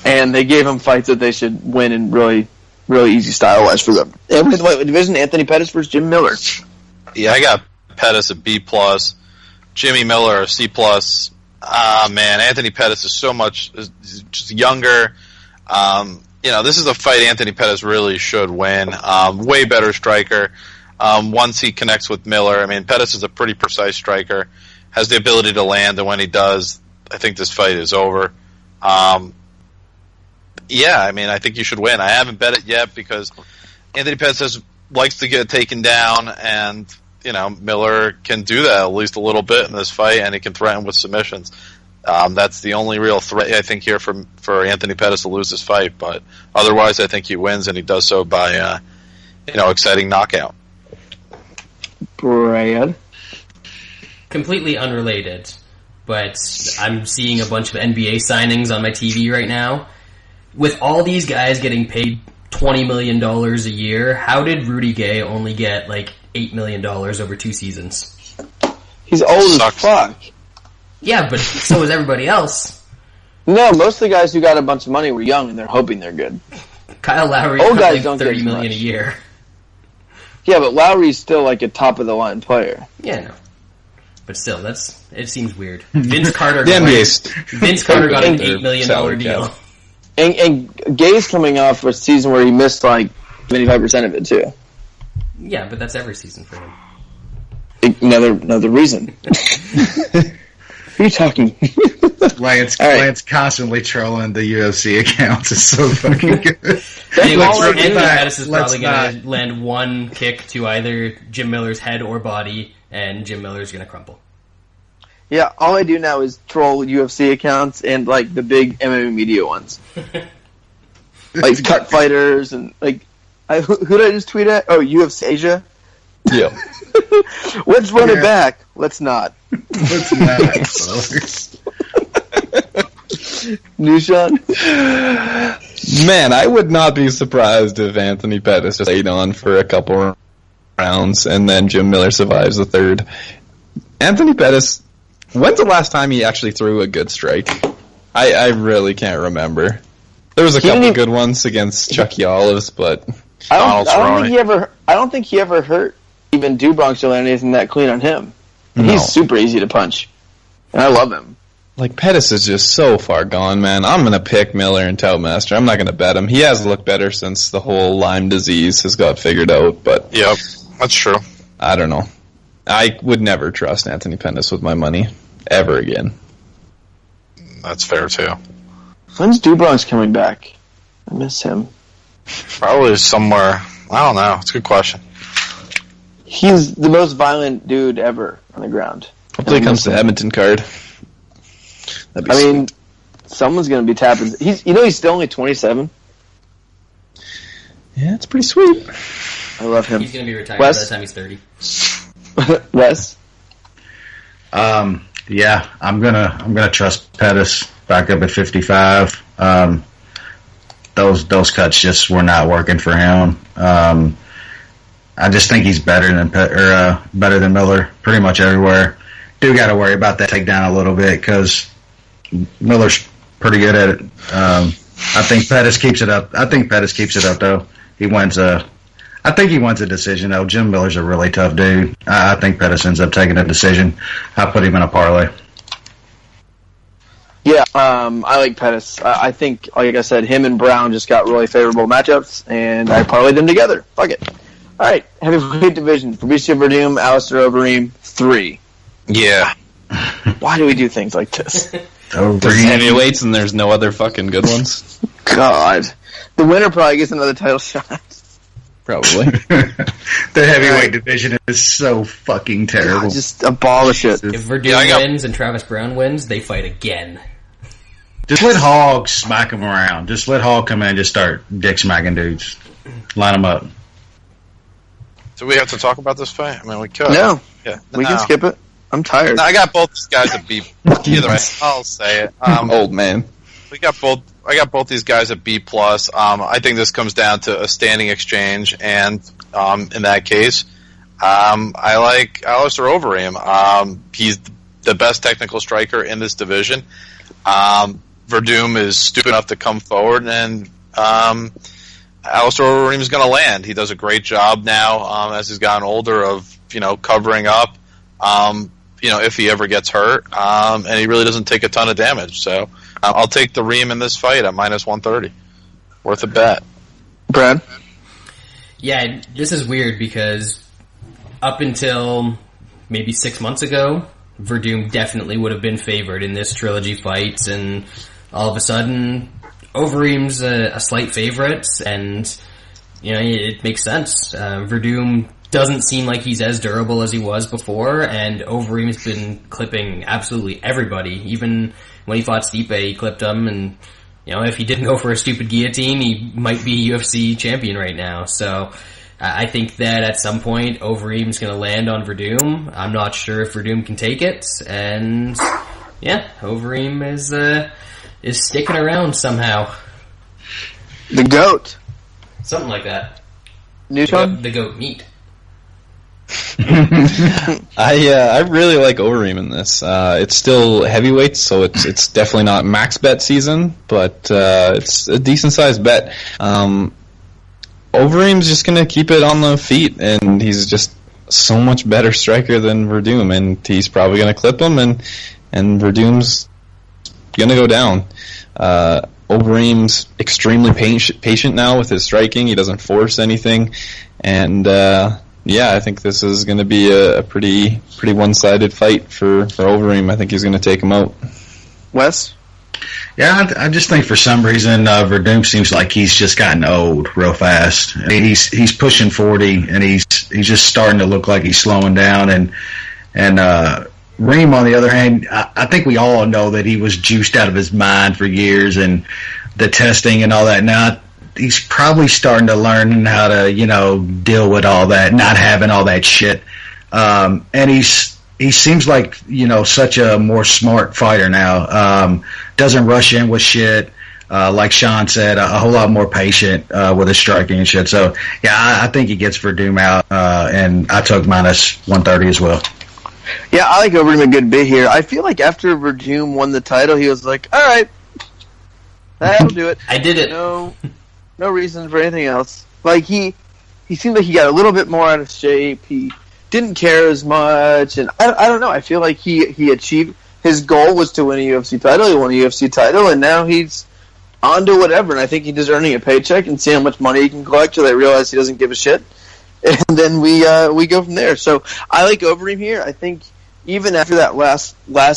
and they gave them fights that they should win in really, really easy style-wise for them. And with the lightweight division, Anthony Pettis versus Jim Miller. Yeah, I got Pettis a B+, Jimmy Miller a C+. Man, Anthony Pettis is so much just younger. This is a fight Anthony Pettis really should win. Way better striker. Once he connects with Miller, I mean, Pettis is a pretty precise striker, has the ability to land, and when he does, I think this fight is over. I think you should win. I haven't bet it yet because Anthony Pettis likes to get taken down, and Miller can do that at least a little bit in this fight, and he can threaten with submissions. That's the only real threat, I think, here for Anthony Pettis to lose this fight, but otherwise I think he wins, and he does so by, exciting knockout. Brad? Completely unrelated, but I'm seeing a bunch of NBA signings on my TV right now. With all these guys getting paid $20 million a year, how did Rudy Gay only get, like, $8 million over 2 seasons? He's old as fuck. Yeah, but so is everybody else. No, most of the guys who got a bunch of money were young, and they're hoping they're good. Kyle Lowry old guys like don't $30 get million much a year. Yeah, but Lowry's still like a top-of-the-line player. Yeah, no. But still, it seems weird. Vince Carter The got an $8 million deal. And Gay's coming off a season where he missed like 75% of it too. Yeah, but that's every season for him. Another reason. Who are you talking? Lance constantly trolling the UFC accounts. It's so fucking good. Anyway, Anthony Pettis is probably going to land one kick to either Jim Miller's head or body, and Jim Miller's going to crumple. Yeah, all I do now is troll UFC accounts and like the big MMA media ones, like Cut Fighters and like who did I just tweet at? Oh, UFC Asia. Yeah. Let's run it back. Let's not. Let's not, folks. Nushan? Man, I would not be surprised if Anthony Pettis just laid on for a couple rounds and then Jim Miller survives the third. Anthony Pettis, when's the last time he actually threw a good strike? I really can't remember. There was a couple good ones against Chucky Olives, but I don't think he ever hurt even Dubronx or anything that clean on him. No. He's super easy to punch, and I love him. Like, Pettis is just so far gone, man. I'm going to pick Miller and Toutmaster. I'm not going to bet him. He has looked better since the whole Lyme disease has got figured out, but... Yep, that's true. I don't know. I would never trust Anthony Pettis with my money, ever again. That's fair, too. When's Dubronx coming back? I miss him. Probably somewhere... I don't know. It's a good question. He's the most violent dude ever on the ground. Hopefully he comes to Edmonton card. Someone's going to be tapping. He's still only 27. Yeah, it's pretty sweet. I love him. He's going to be retired Wes? by the time he's 30. Wes? Yeah, I'm gonna trust Pettis back up at 55. Those cuts just were not working for him. I just think he's better than Miller pretty much everywhere. Do got to worry about that takedown a little bit because Miller's pretty good at it. I think Pettis keeps it up. Though. I think he wins a decision though. Jim Miller's a really tough dude. I think Pettis ends up taking a decision. I put him in a parlay. Yeah, I like Pettis. I think, like I said, him and Brown just got really favorable matchups, and I parlayed them together. Fuck it. All right, heavyweight division. Fabricio Werdum, Alistair Overeem, 3. Yeah. Why do we do things like this? There's heavyweights and there's no other fucking good ones. God. The winner probably gets another title shot. Probably. The heavyweight division is so fucking terrible. God, just abolish it. If Werdum wins and Travis Brown wins, they fight again. Just let Hogg smack him around. Just let Hogg come in and just start dick smacking dudes. Line them up. Do we have to talk about this fight? I mean, we could. No. Yeah. We can skip it. I'm tired. No, I got both these guys at B. Either way, I'll say it. Old man. I got both these guys at B+. I think this comes down to a standing exchange, and in that case, I like Alistair Overeem. He's the best technical striker in this division. Werdum is stupid enough to come forward, and Alistair Overeem is going to land. He does a great job now as he's gotten older of covering up. If he ever gets hurt, and he really doesn't take a ton of damage. So I'll take the Reem in this fight at -130. Worth a bet. Brad? Yeah, this is weird because up until maybe 6 months ago, Werdum definitely would have been favored in this trilogy fight, and all of a sudden, Overeem's a slight favorite, and it makes sense. Werdum doesn't seem like he's as durable as he was before, and Overeem's been clipping absolutely everybody. Even when he fought Stipe, he clipped him, and if he didn't go for a stupid guillotine, he might be UFC champion right now. So I think that at some point Overeem's going to land on Werdum. I'm not sure if Werdum can take it, and yeah, Overeem is sticking around somehow. The GOAT. Something like that. Newton? The GOAT meat. I really like Overeem in this. It's still heavyweight, so it's definitely not max bet season, but it's a decent sized bet. Overeem's just gonna keep it on the feet, and he's just so much better striker than Werdum, and he's probably gonna clip him, and Werdum's gonna go down. Overeem's extremely patient now with his striking. He doesn't force anything, and I think this is going to be a pretty one-sided fight for Overeem. I think he's going to take him out. Wes? Yeah, I just think for some reason Werdum seems like he's just gotten old real fast. I mean, he's pushing 40, and he's just starting to look like he's slowing down. And Reem, on the other hand, I think we all know that he was juiced out of his mind for years, and the testing and all that. Now he's probably starting to learn how to, deal with all that, not having all that shit. And he seems like, such a more smart fighter now. Doesn't rush in with shit. Like Sean said, a whole lot more patient with his striking and shit. So, yeah, I think he gets Werdum out, and I took -130 as well. Yeah, I like Overeem a good bit here. I feel like after Werdum won the title, he was like, all right, that'll do it. I did it. No reason for anything else. Like, he seemed like he got a little bit more out of shape. He didn't care as much, and I don't know. I feel like he achieved his goal was to win a UFC title. He won a UFC title, and now he's on to whatever. And I think he's just earning a paycheck and seeing how much money he can collect till they realize he doesn't give a shit. And then we go from there. So I like Overeem here. I think even after that last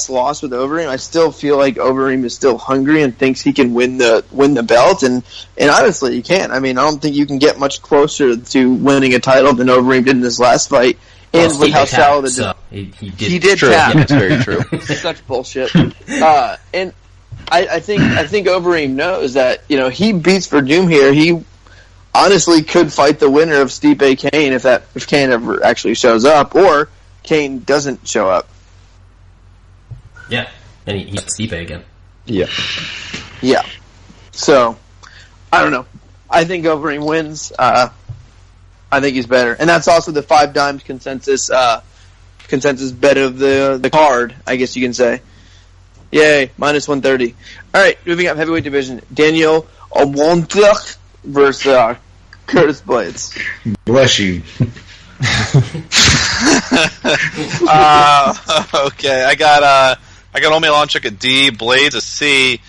loss with Overeem, I still feel like Overeem is still hungry and thinks he can win the belt. And honestly, he can. I mean, I don't think you can get much closer to winning a title than Overeem did in his last fight. And with how shallow the he did tap. That's very true. Such bullshit. And I think Overeem knows that he beats Werdum here. honestly could fight the winner of Stipe Kane if Kane ever actually shows up, or Kane doesn't show up. Yeah, and he's Stipe again. Yeah. Yeah. So, I don't know. I think Overeem wins. I think he's better. And that's also the 5 dimes consensus bet of the card, I guess you can say. Yay, minus 130. All right, moving up heavyweight division. Daniel Omontuk versus Curtis Blades. Bless you. Okay, I got Omielanchuk at D, Blades a C.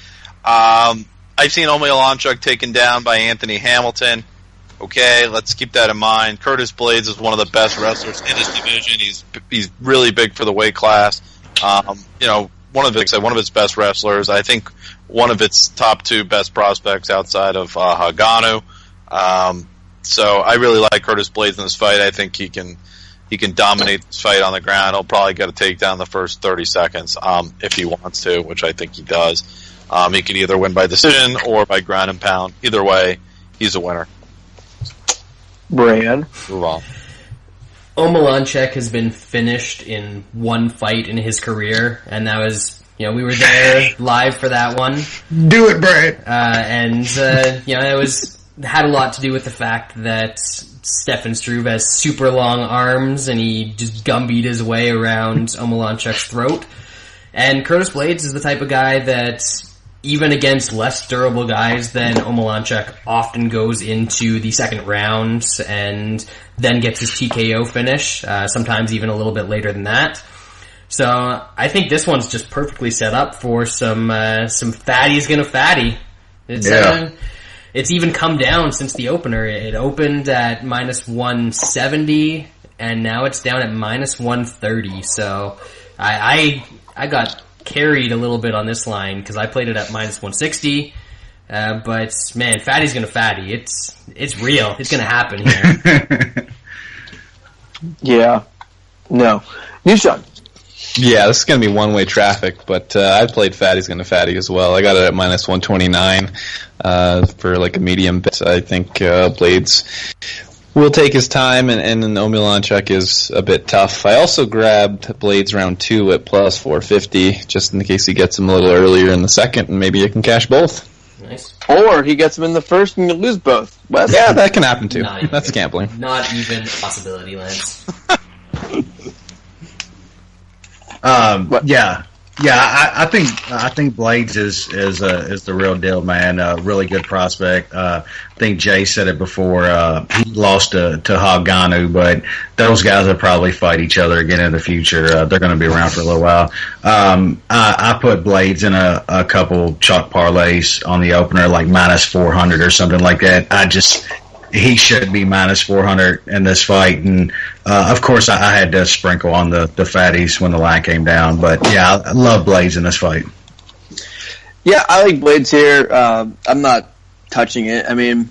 I've seen Omielanchuk taken down by Anthony Hamilton. Okay, let's keep that in mind. Curtis Blades is one of the best wrestlers in his division. He's really big for the weight class. One of its best wrestlers. I think one of its top 2 best prospects outside of Haganu. So I really like Curtis Blades in this fight. I think he can dominate this fight on the ground. He'll probably get a takedown the first 30 seconds if he wants to, which I think he does. He can either win by decision or by ground and pound. Either way, he's a winner. Brad. Move on. Omielanchuk has been finished in one fight in his career, and that was, we were there live for that one. Do it, Brad. It had a lot to do with the fact that Stefan Struve has super long arms, and he just gumbeed his way around Omielanchuk's throat. And Curtis Blades is the type of guy that, even against less durable guys than Omielanchuk, often goes into the second round and then gets his TKO finish, sometimes even a little bit later than that. So I think this one's just perfectly set up for some fatty's gonna fatty. It's even come down since the opener. It opened at minus 170, and now it's down at minus 130. So I got carried a little bit on this line because I played it at minus 160. But man, fatty's gonna fatty. It's real. It's gonna happen here. Yeah. No. You, Sean. Yeah, this is going to be one-way traffic, but I played Fatty's going to Fatty as well. I got it at minus 129 for like a medium bet. I think Blades will take his time, and Omielanchuk is a bit tough. I also grabbed Blades round 2 at plus 450, just in case he gets him a little earlier in the second, and maybe you can cash both. Nice. Or he gets him in the first and you lose both. Wes? Yeah, that can happen too. That's gambling. Not even a possibility, Lance. I think Blades is the real deal, man. Really good prospect. I think Jay said it before. He lost to Haganu, but those guys will probably fight each other again in the future. They're going to be around for a little while. I put Blades in a couple chalk parlays on the opener, like minus 400 or something like that. He should be minus 400 in this fight, and of course I had to sprinkle on the fatties when the line came down. But yeah, I love Blades in this fight. Yeah, I like Blades here. I'm not touching it. I mean,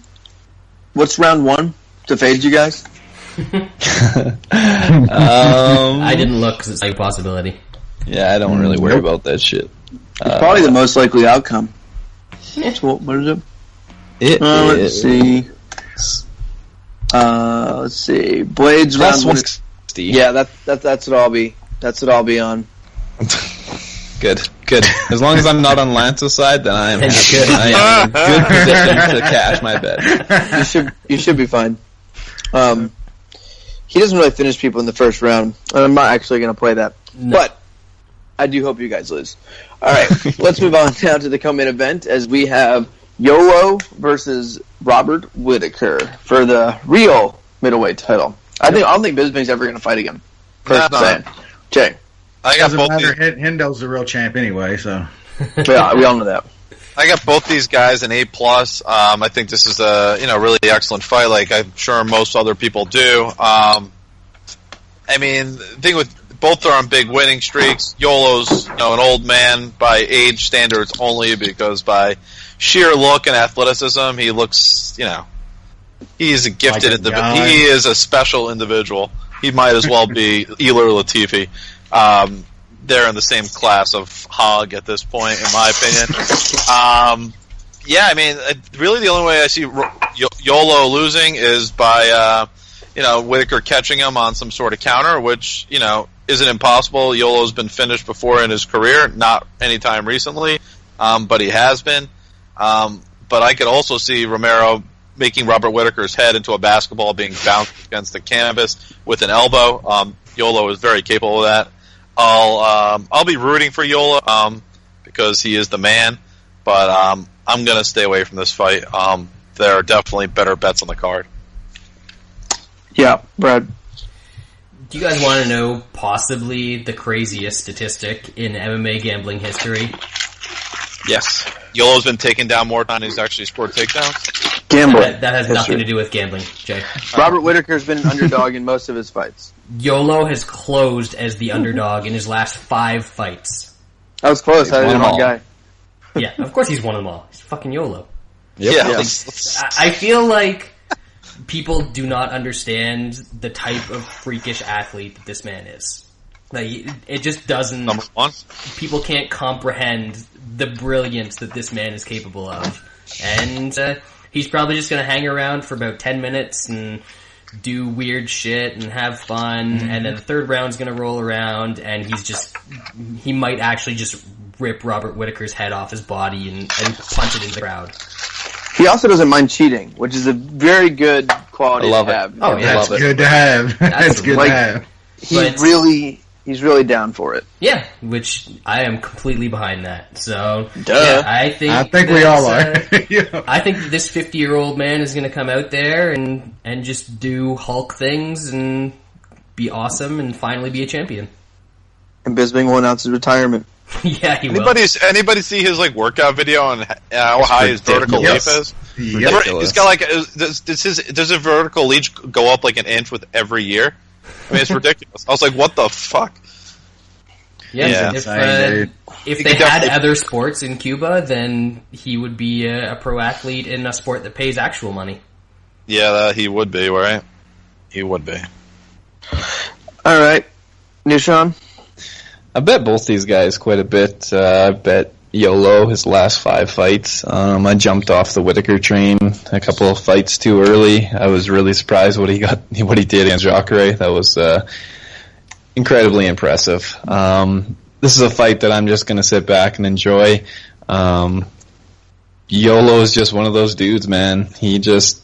what's round 1 to fade you guys? I didn't look because it's a possibility. Yeah, I don't really worry about that shit. It's probably the most likely outcome. What is it? Let's see. Let's see. Blades plus round 160. Yeah, that's what I'll be. That's what I'll be on. Good. As long as I'm not on Lance's side, then I am happy. I am in a good position to cash my bet. You should be fine. He doesn't really finish people in the first round, and I'm not actually going to play that. No. But I do hope you guys lose. All right, let's move on now to the co-main event as we have Yolo versus Robert Whitaker for the real middleweight title. I don't think Bisping's ever going to fight again. Personally, Jay. I got both. Hendo's the real champ anyway, so yeah, we all know that. I got both these guys an A+. I think this is a really excellent fight, like I'm sure most other people do. I mean, the thing with both are on big winning streaks. Yolo's an old man by age standards only, because by sheer look and athleticism, he looks he's a gifted individual. He is a special individual. He might as well be Elir Latifi. They're in the same class of hog at this point, in my opinion. Yeah, I mean, really the only way I see YOLO losing is by Whitaker catching him on some sort of counter, which isn't impossible. YOLO's been finished before in his career, not anytime recently, but he has been. But I could also see Romero making Robert Whitaker's head into a basketball being bounced against the canvas with an elbow. YOLO is very capable of that. I'll be rooting for YOLO because he is the man, but I'm going to stay away from this fight. There are definitely better bets on the card. Yeah, Brad. Do you guys want to know possibly the craziest statistic in MMA gambling history? Yes. YOLO's been taken down more times than he's actually scored takedowns. Gambling. That has nothing to do with gambling, Jay. Robert Whitaker's been an underdog in most of his fights. YOLO has closed as the underdog in his last 5 fights. That was close. I didn't know guy. Yeah, of course he's won them all. He's fucking YOLO. Yep. Yeah. I feel like people do not understand the type of freakish athlete that this man is. Like, it just doesn't... Number one. People can't comprehend the brilliance that this man is capable of. And he's probably just going to hang around for about 10 minutes and do weird shit and have fun, and then the third round's going to roll around, and he might actually just rip Robert Whitaker's head off his body and punch it into the crowd. He also doesn't mind cheating, which is a very good quality to have. Oh, yeah. That's good to have. That's good to have. He's really down for it. Yeah, which I am completely behind that. So, Duh. Yeah, I think we all are. Yeah. I think this 50-year-old man is going to come out there and just do Hulk things and be awesome and finally be a champion. And Bisping will announce his retirement. Yeah, he will. Anybody see his workout video on how high his vertical leap is? Yep. He's got does his vertical leap go up an inch with every year? I mean, it's ridiculous. I was like, what the fuck? Yeah, if they had other sports in Cuba, then he would be a pro athlete in a sport that pays actual money. Yeah, he would be, right? He would be. All right. Nishan? I bet both these guys quite a bit. I bet YOLO his last 5 fights. I jumped off the Whitaker train a couple of fights too early. I was really surprised what he did against Jacare. That was incredibly impressive. This is a fight that I'm just going to sit back and enjoy. YOLO is just one of those dudes, man. He just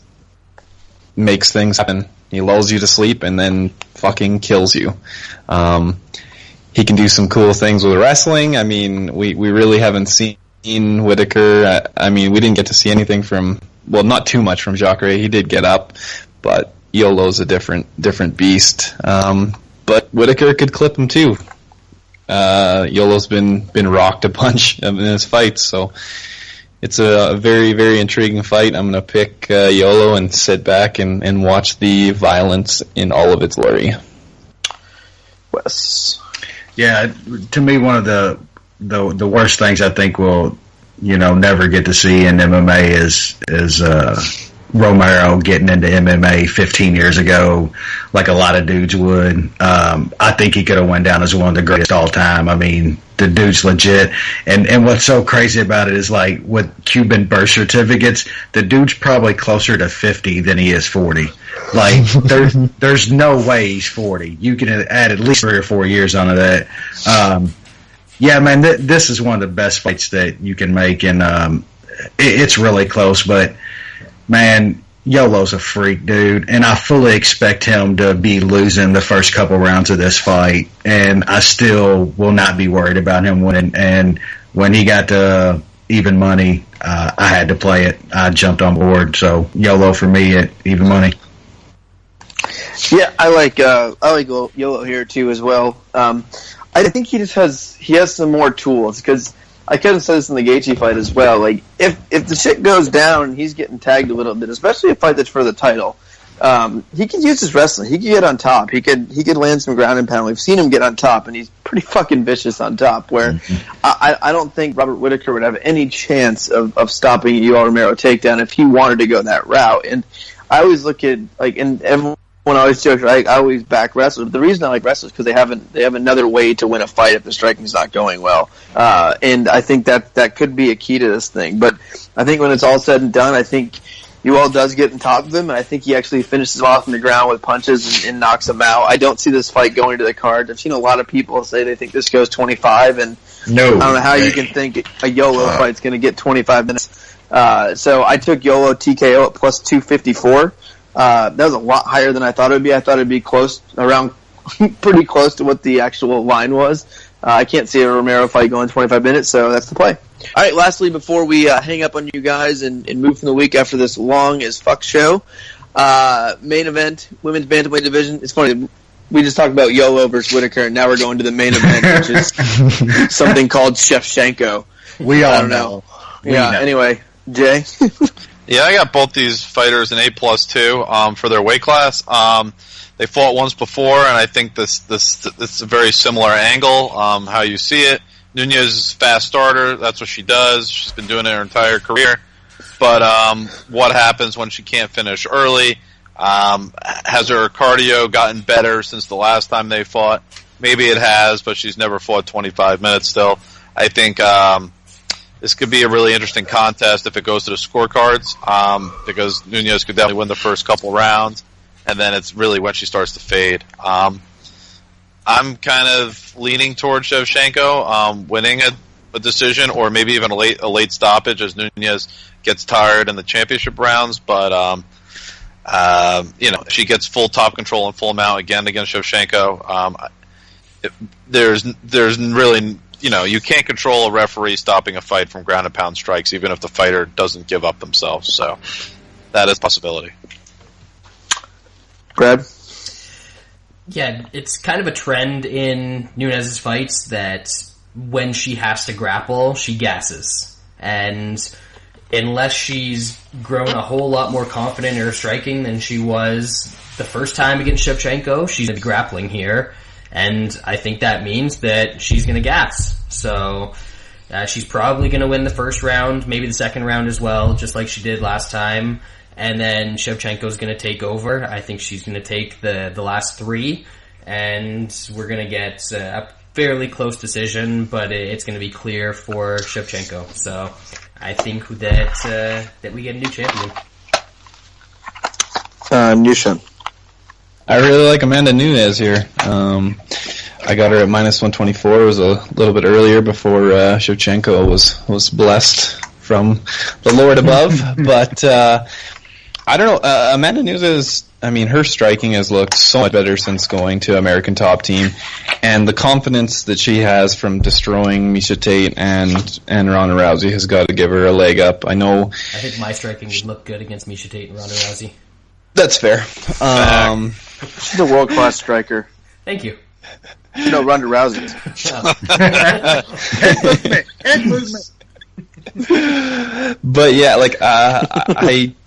makes things happen. He lulls you to sleep and then fucking kills you. He can do some cool things with wrestling. I mean, we really haven't seen Whitaker. I mean, we didn't get to see anything from, well, not too much from Jacare. He did get up, but YOLO's a different beast. But Whitaker could clip him too. YOLO's been rocked a bunch in his fights, so it's a very, very intriguing fight. I'm going to pick YOLO and sit back and watch the violence in all of its glory. Wes. Yeah, to me, one of the worst things I think we'll never get to see in MMA is Romero getting into MMA 15 years ago, like a lot of dudes would. I think he could have went down as one of the greatest all time. I mean, the dude's legit. And what's so crazy about it is, with Cuban birth certificates, the dude's probably closer to 50 than he is 40. There's no way he's 40. You can add at least 3 or 4 years onto that. Yeah, man, this is one of the best fights that you can make, and it's really close, but man, YOLO's a freak, dude, and I fully expect him to be losing the first couple rounds of this fight, and I still will not be worried about him winning. And when he got to even money, I had to play it. I jumped on board, so YOLO for me at even money. Yeah, I like YOLO here too as well. I think he has some more tools, because I kind of said this in the Gaethje fight as well. If the shit goes down, he's getting tagged a little bit, especially a fight that's for the title. He could use his wrestling. He could get on top. He could land some ground and pound. We've seen him get on top, and he's pretty fucking vicious on top. Where I don't think Robert Whitaker would have any chance of stopping a Yoel Romero takedown if he wanted to go that route. And I always look at and everyone always jokes, I always back wrestlers. But the reason I like wrestlers is because they have another way to win a fight if the striking's not going well. And I think that could be a key to this thing. But I think when it's all said and done, I think Yoel does get on top of him, and I think he actually finishes off on the ground with punches and knocks him out. I don't see this fight going to the card. I've seen a lot of people say they think this goes 25, and No. I don't know how you can think a YOLO fight's going to get 25 minutes. So I took YOLO TKO at plus 254. That was a lot higher than I thought it would be. I thought it would be close, around pretty close to what the actual line was. I can't see a Romero fight going 25 minutes, so that's the play. All right, lastly, before we hang up on you guys and move from the week after this long as fuck show, main event, women's bantamweight division. It's funny, we just talked about YOLO versus Whitaker, and now we're going to the main event, which is something called Shevchenko. We all know. Anyway, Jay? Yeah, I got both these fighters in A+2 for their weight class. They fought once before, and I think this is a very similar angle, how you see it. Nunez is a fast starter. That's what she does. She's been doing it her entire career. But what happens when she can't finish early? Has her cardio gotten better since the last time they fought? Maybe it has, but she's never fought 25 minutes still. I think this could be a really interesting contest if it goes to the scorecards, because Nunez could definitely win the first couple rounds, and then it's really when she starts to fade. I'm kind of leaning towards Shevchenko winning a decision, or maybe even a late stoppage as Nunez gets tired in the championship rounds. But if she gets full top control and full amount again against Shevchenko, there's really, you can't control a referee stopping a fight from ground and pound strikes, even if the fighter doesn't give up themselves. So that is a possibility. Brad? Yeah, it's kind of a trend in Nunez's fights that when she has to grapple, she gasses. And unless she's grown a whole lot more confident in her striking than she was the first time against Shevchenko, she's grappling here. And I think that means that she's going to gas. So she's probably going to win the first round, maybe the second round as well, just like she did last time. And then Shevchenko's going to take over. I think she's going to take the last three, and we're going to get a fairly close decision, but it's going to be clear for Shevchenko. So I think that we get a new champion. Nushan. I really like Amanda Nunes here. I got her at minus 124. It was a little bit earlier before Shevchenko was blessed from the Lord above, but I don't know. Amanda Nunes, her striking has looked so much better since going to American Top Team, and the confidence that she has from destroying Miesha Tate and Ronda Rousey has got to give her a leg up. I think my striking would look good against Miesha Tate and Ronda Rousey. That's fair. She's a world-class striker. Thank you. Ronda Rousey. Head movement. But yeah,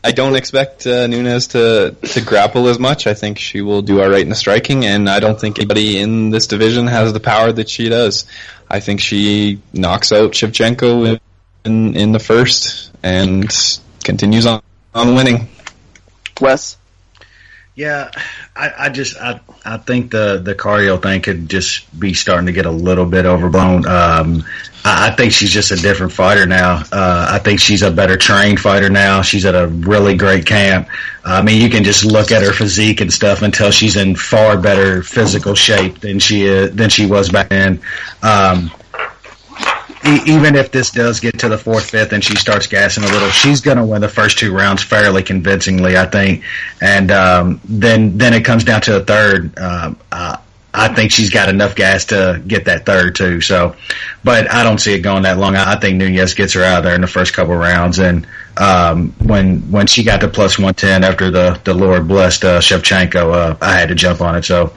I don't expect Nunes to grapple as much. I think she will do all right in the striking, and I don't think anybody in this division has the power that she does. I think she knocks out Shevchenko in the first and continues on winning. Wes? Yeah, I think the cardio thing could just be starting to get a little bit overblown. I think she's just a different fighter now. I think she's a better trained fighter now. She's at a really great camp. You can just look at her physique and stuff and tell she's in far better physical shape than she was back then. Even if this does get to the fourth, fifth, and she starts gassing a little, she's going to win the first two rounds fairly convincingly, I think. And then it comes down to the third. I think she's got enough gas to get that third too. So, but I don't see it going that long. I think Nunez gets her out of there in the first couple rounds. And when she got to plus 110 after the Lord blessed Shevchenko, I had to jump on it. So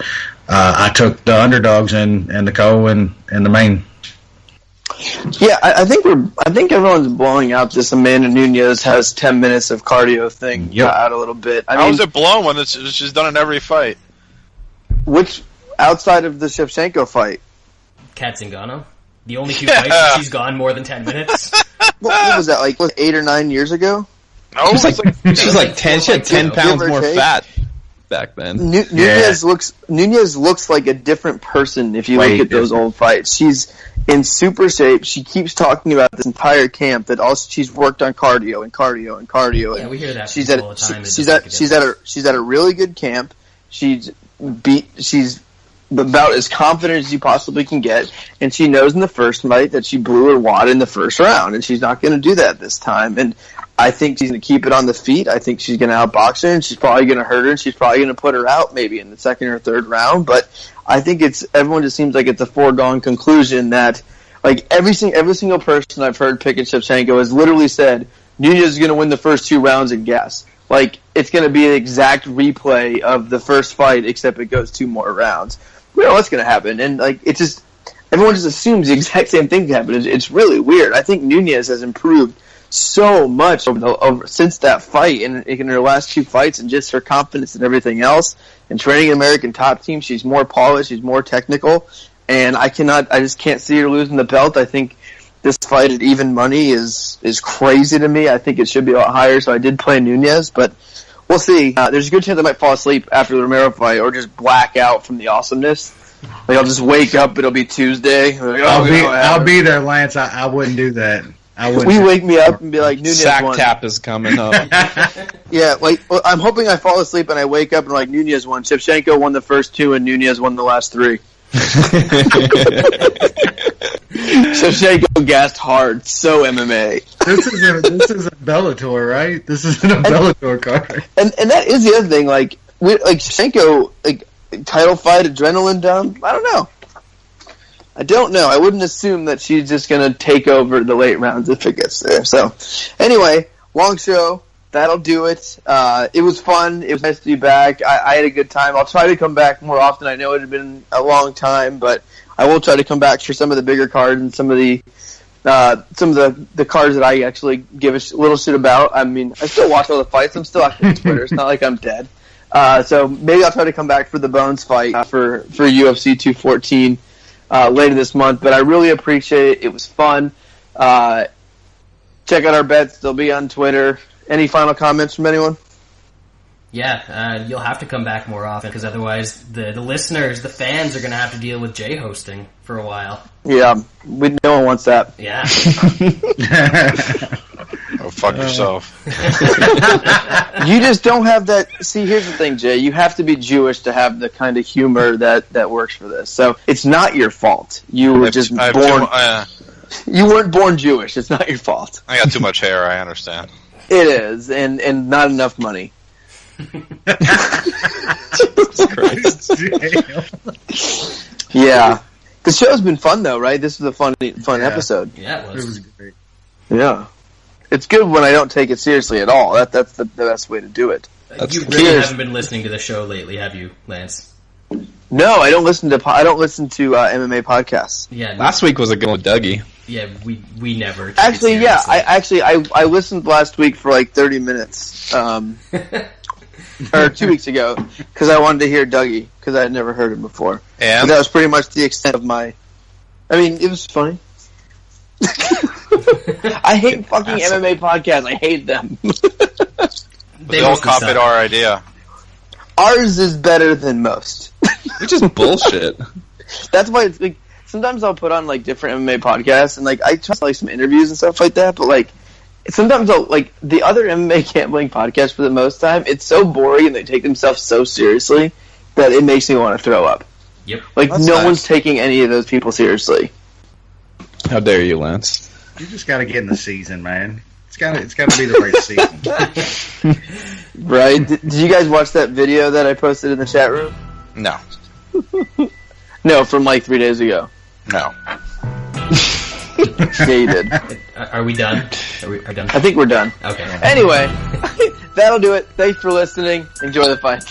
I took the underdogs and the co and the main. Yeah, I think everyone's blowing out this Amanda Nunes has 10 minutes of cardio thing out a little bit. How is it blown when she's done in every fight? Which, outside of the Shevchenko fight? Kat Zingano. The only two fights that she's gone more than 10 minutes. What was that, 8 or 9 years ago? No, she was like 10 pounds more fat. back then. Nunez looks like a different person if you look at those old fights. She's in super shape. She keeps talking about this entire camp that she's worked on cardio. Yeah, we hear that she's all the time. She's at a really good camp. She's about as confident as you possibly can get, and she knows in the first fight that she blew her wad in the first round, and she's not going to do that this time. And I think she's going to keep it on the feet. I think she's going to outbox her, and she's probably going to hurt her, and she's probably going to put her out maybe in the second or third round. But I think everyone just seems like it's a foregone conclusion that, like, every single person I've heard pick at Shevchenko has literally said Nunez is going to win the first 2 rounds and guess. Like, it's going to be an exact replay of the first fight, except it goes 2 more rounds. We don't know what's going to happen, and like it's just everyone just assumes the exact same thing can happen. It's really weird. I think Nunez has improved so much since that fight in her last 2 fights, and just her confidence and everything else. And training an American top team, she's more polished, she's more technical, and I just can't see her losing the belt. I think this fight at even money is crazy to me. I think it should be a lot higher, so I did play Nunez, but we'll see. There's a good chance I might fall asleep after the Romero fight, or just black out from the awesomeness. Like, I'll just wake up, it'll be Tuesday. Like, I'll be there, Lance. I wouldn't do that. We wake me up and be like, Nunez Sack won. tap is coming up. Yeah, I'm hoping I fall asleep and I wake up and like, Nunez won. Shevchenko won the first 2 and Nunez won the last 3. Shevchenko gassed hard, so MMA. This is a Bellator, right? This isn't a Bellator card. And that is the other thing. Like Shevchenko, like title fight, adrenaline dump. I don't know. I wouldn't assume that she's just gonna take over the late rounds if it gets there. So, anyway, long show. That'll do it. It was fun. It was nice to be back. I had a good time. I'll try to come back more often. I know it had been a long time, but I will try to come back for some of the bigger cards and some of the cards that I actually give a little shit about. I mean, I still watch all the fights. I'm still active on Twitter. It's not like I'm dead. So maybe I'll try to come back for the Bones fight for UFC 214 later this month. But I really appreciate it. It was fun. Check out our bets. They'll be on Twitter. Any final comments from anyone? Yeah, you'll have to come back more often, because otherwise the listeners, the fans, are going to have to deal with Jay hosting for a while. Yeah, no one wants that. Yeah. Oh, fuck yourself. You just don't have that. See, here's the thing, Jay. You have to be Jewish to have the kind of humor that works for this. So it's not your fault. You were just born. You weren't born Jewish. It's not your fault. I got too much hair, I understand. It is, and not enough money. Yeah, the show's been fun though, right? This is a fun episode. Yeah, it was great. Yeah, it's good when I don't take it seriously at all. That's the best way to do it. You really haven't been listening to the show lately, have you, Lance? No, I don't listen to MMA podcasts. Yeah, last week was a good one with Dougie. Yeah, we never. Actually, yeah, I listened last week for like 30 minutes, or 2 weeks ago, because I wanted to hear Dougie, because I had never heard him before. And that was pretty much the extent of my. I mean, it was funny. I hate fucking MMA podcasts. I hate them. They all copied our idea. Ours is better than most. Which is bullshit. That's why it's like sometimes I'll put on like different MMA podcasts and like I try like some interviews and stuff like that, but like sometimes I'll like the other MMA gambling podcasts for the most time, it's so boring and they take themselves so seriously that it makes me want to throw up. Yep. Like no one's taking any of those people seriously. How dare you, Lance? You just got to get in the season, man. It's got to be the right season. Right? Did you guys watch that video that I posted in the chat room? No. No, from like 3 days ago. No. Yeah, you did. Are we done? Are we done? I think we're done. Okay. Anyway, that'll do it. Thanks for listening. Enjoy the fight.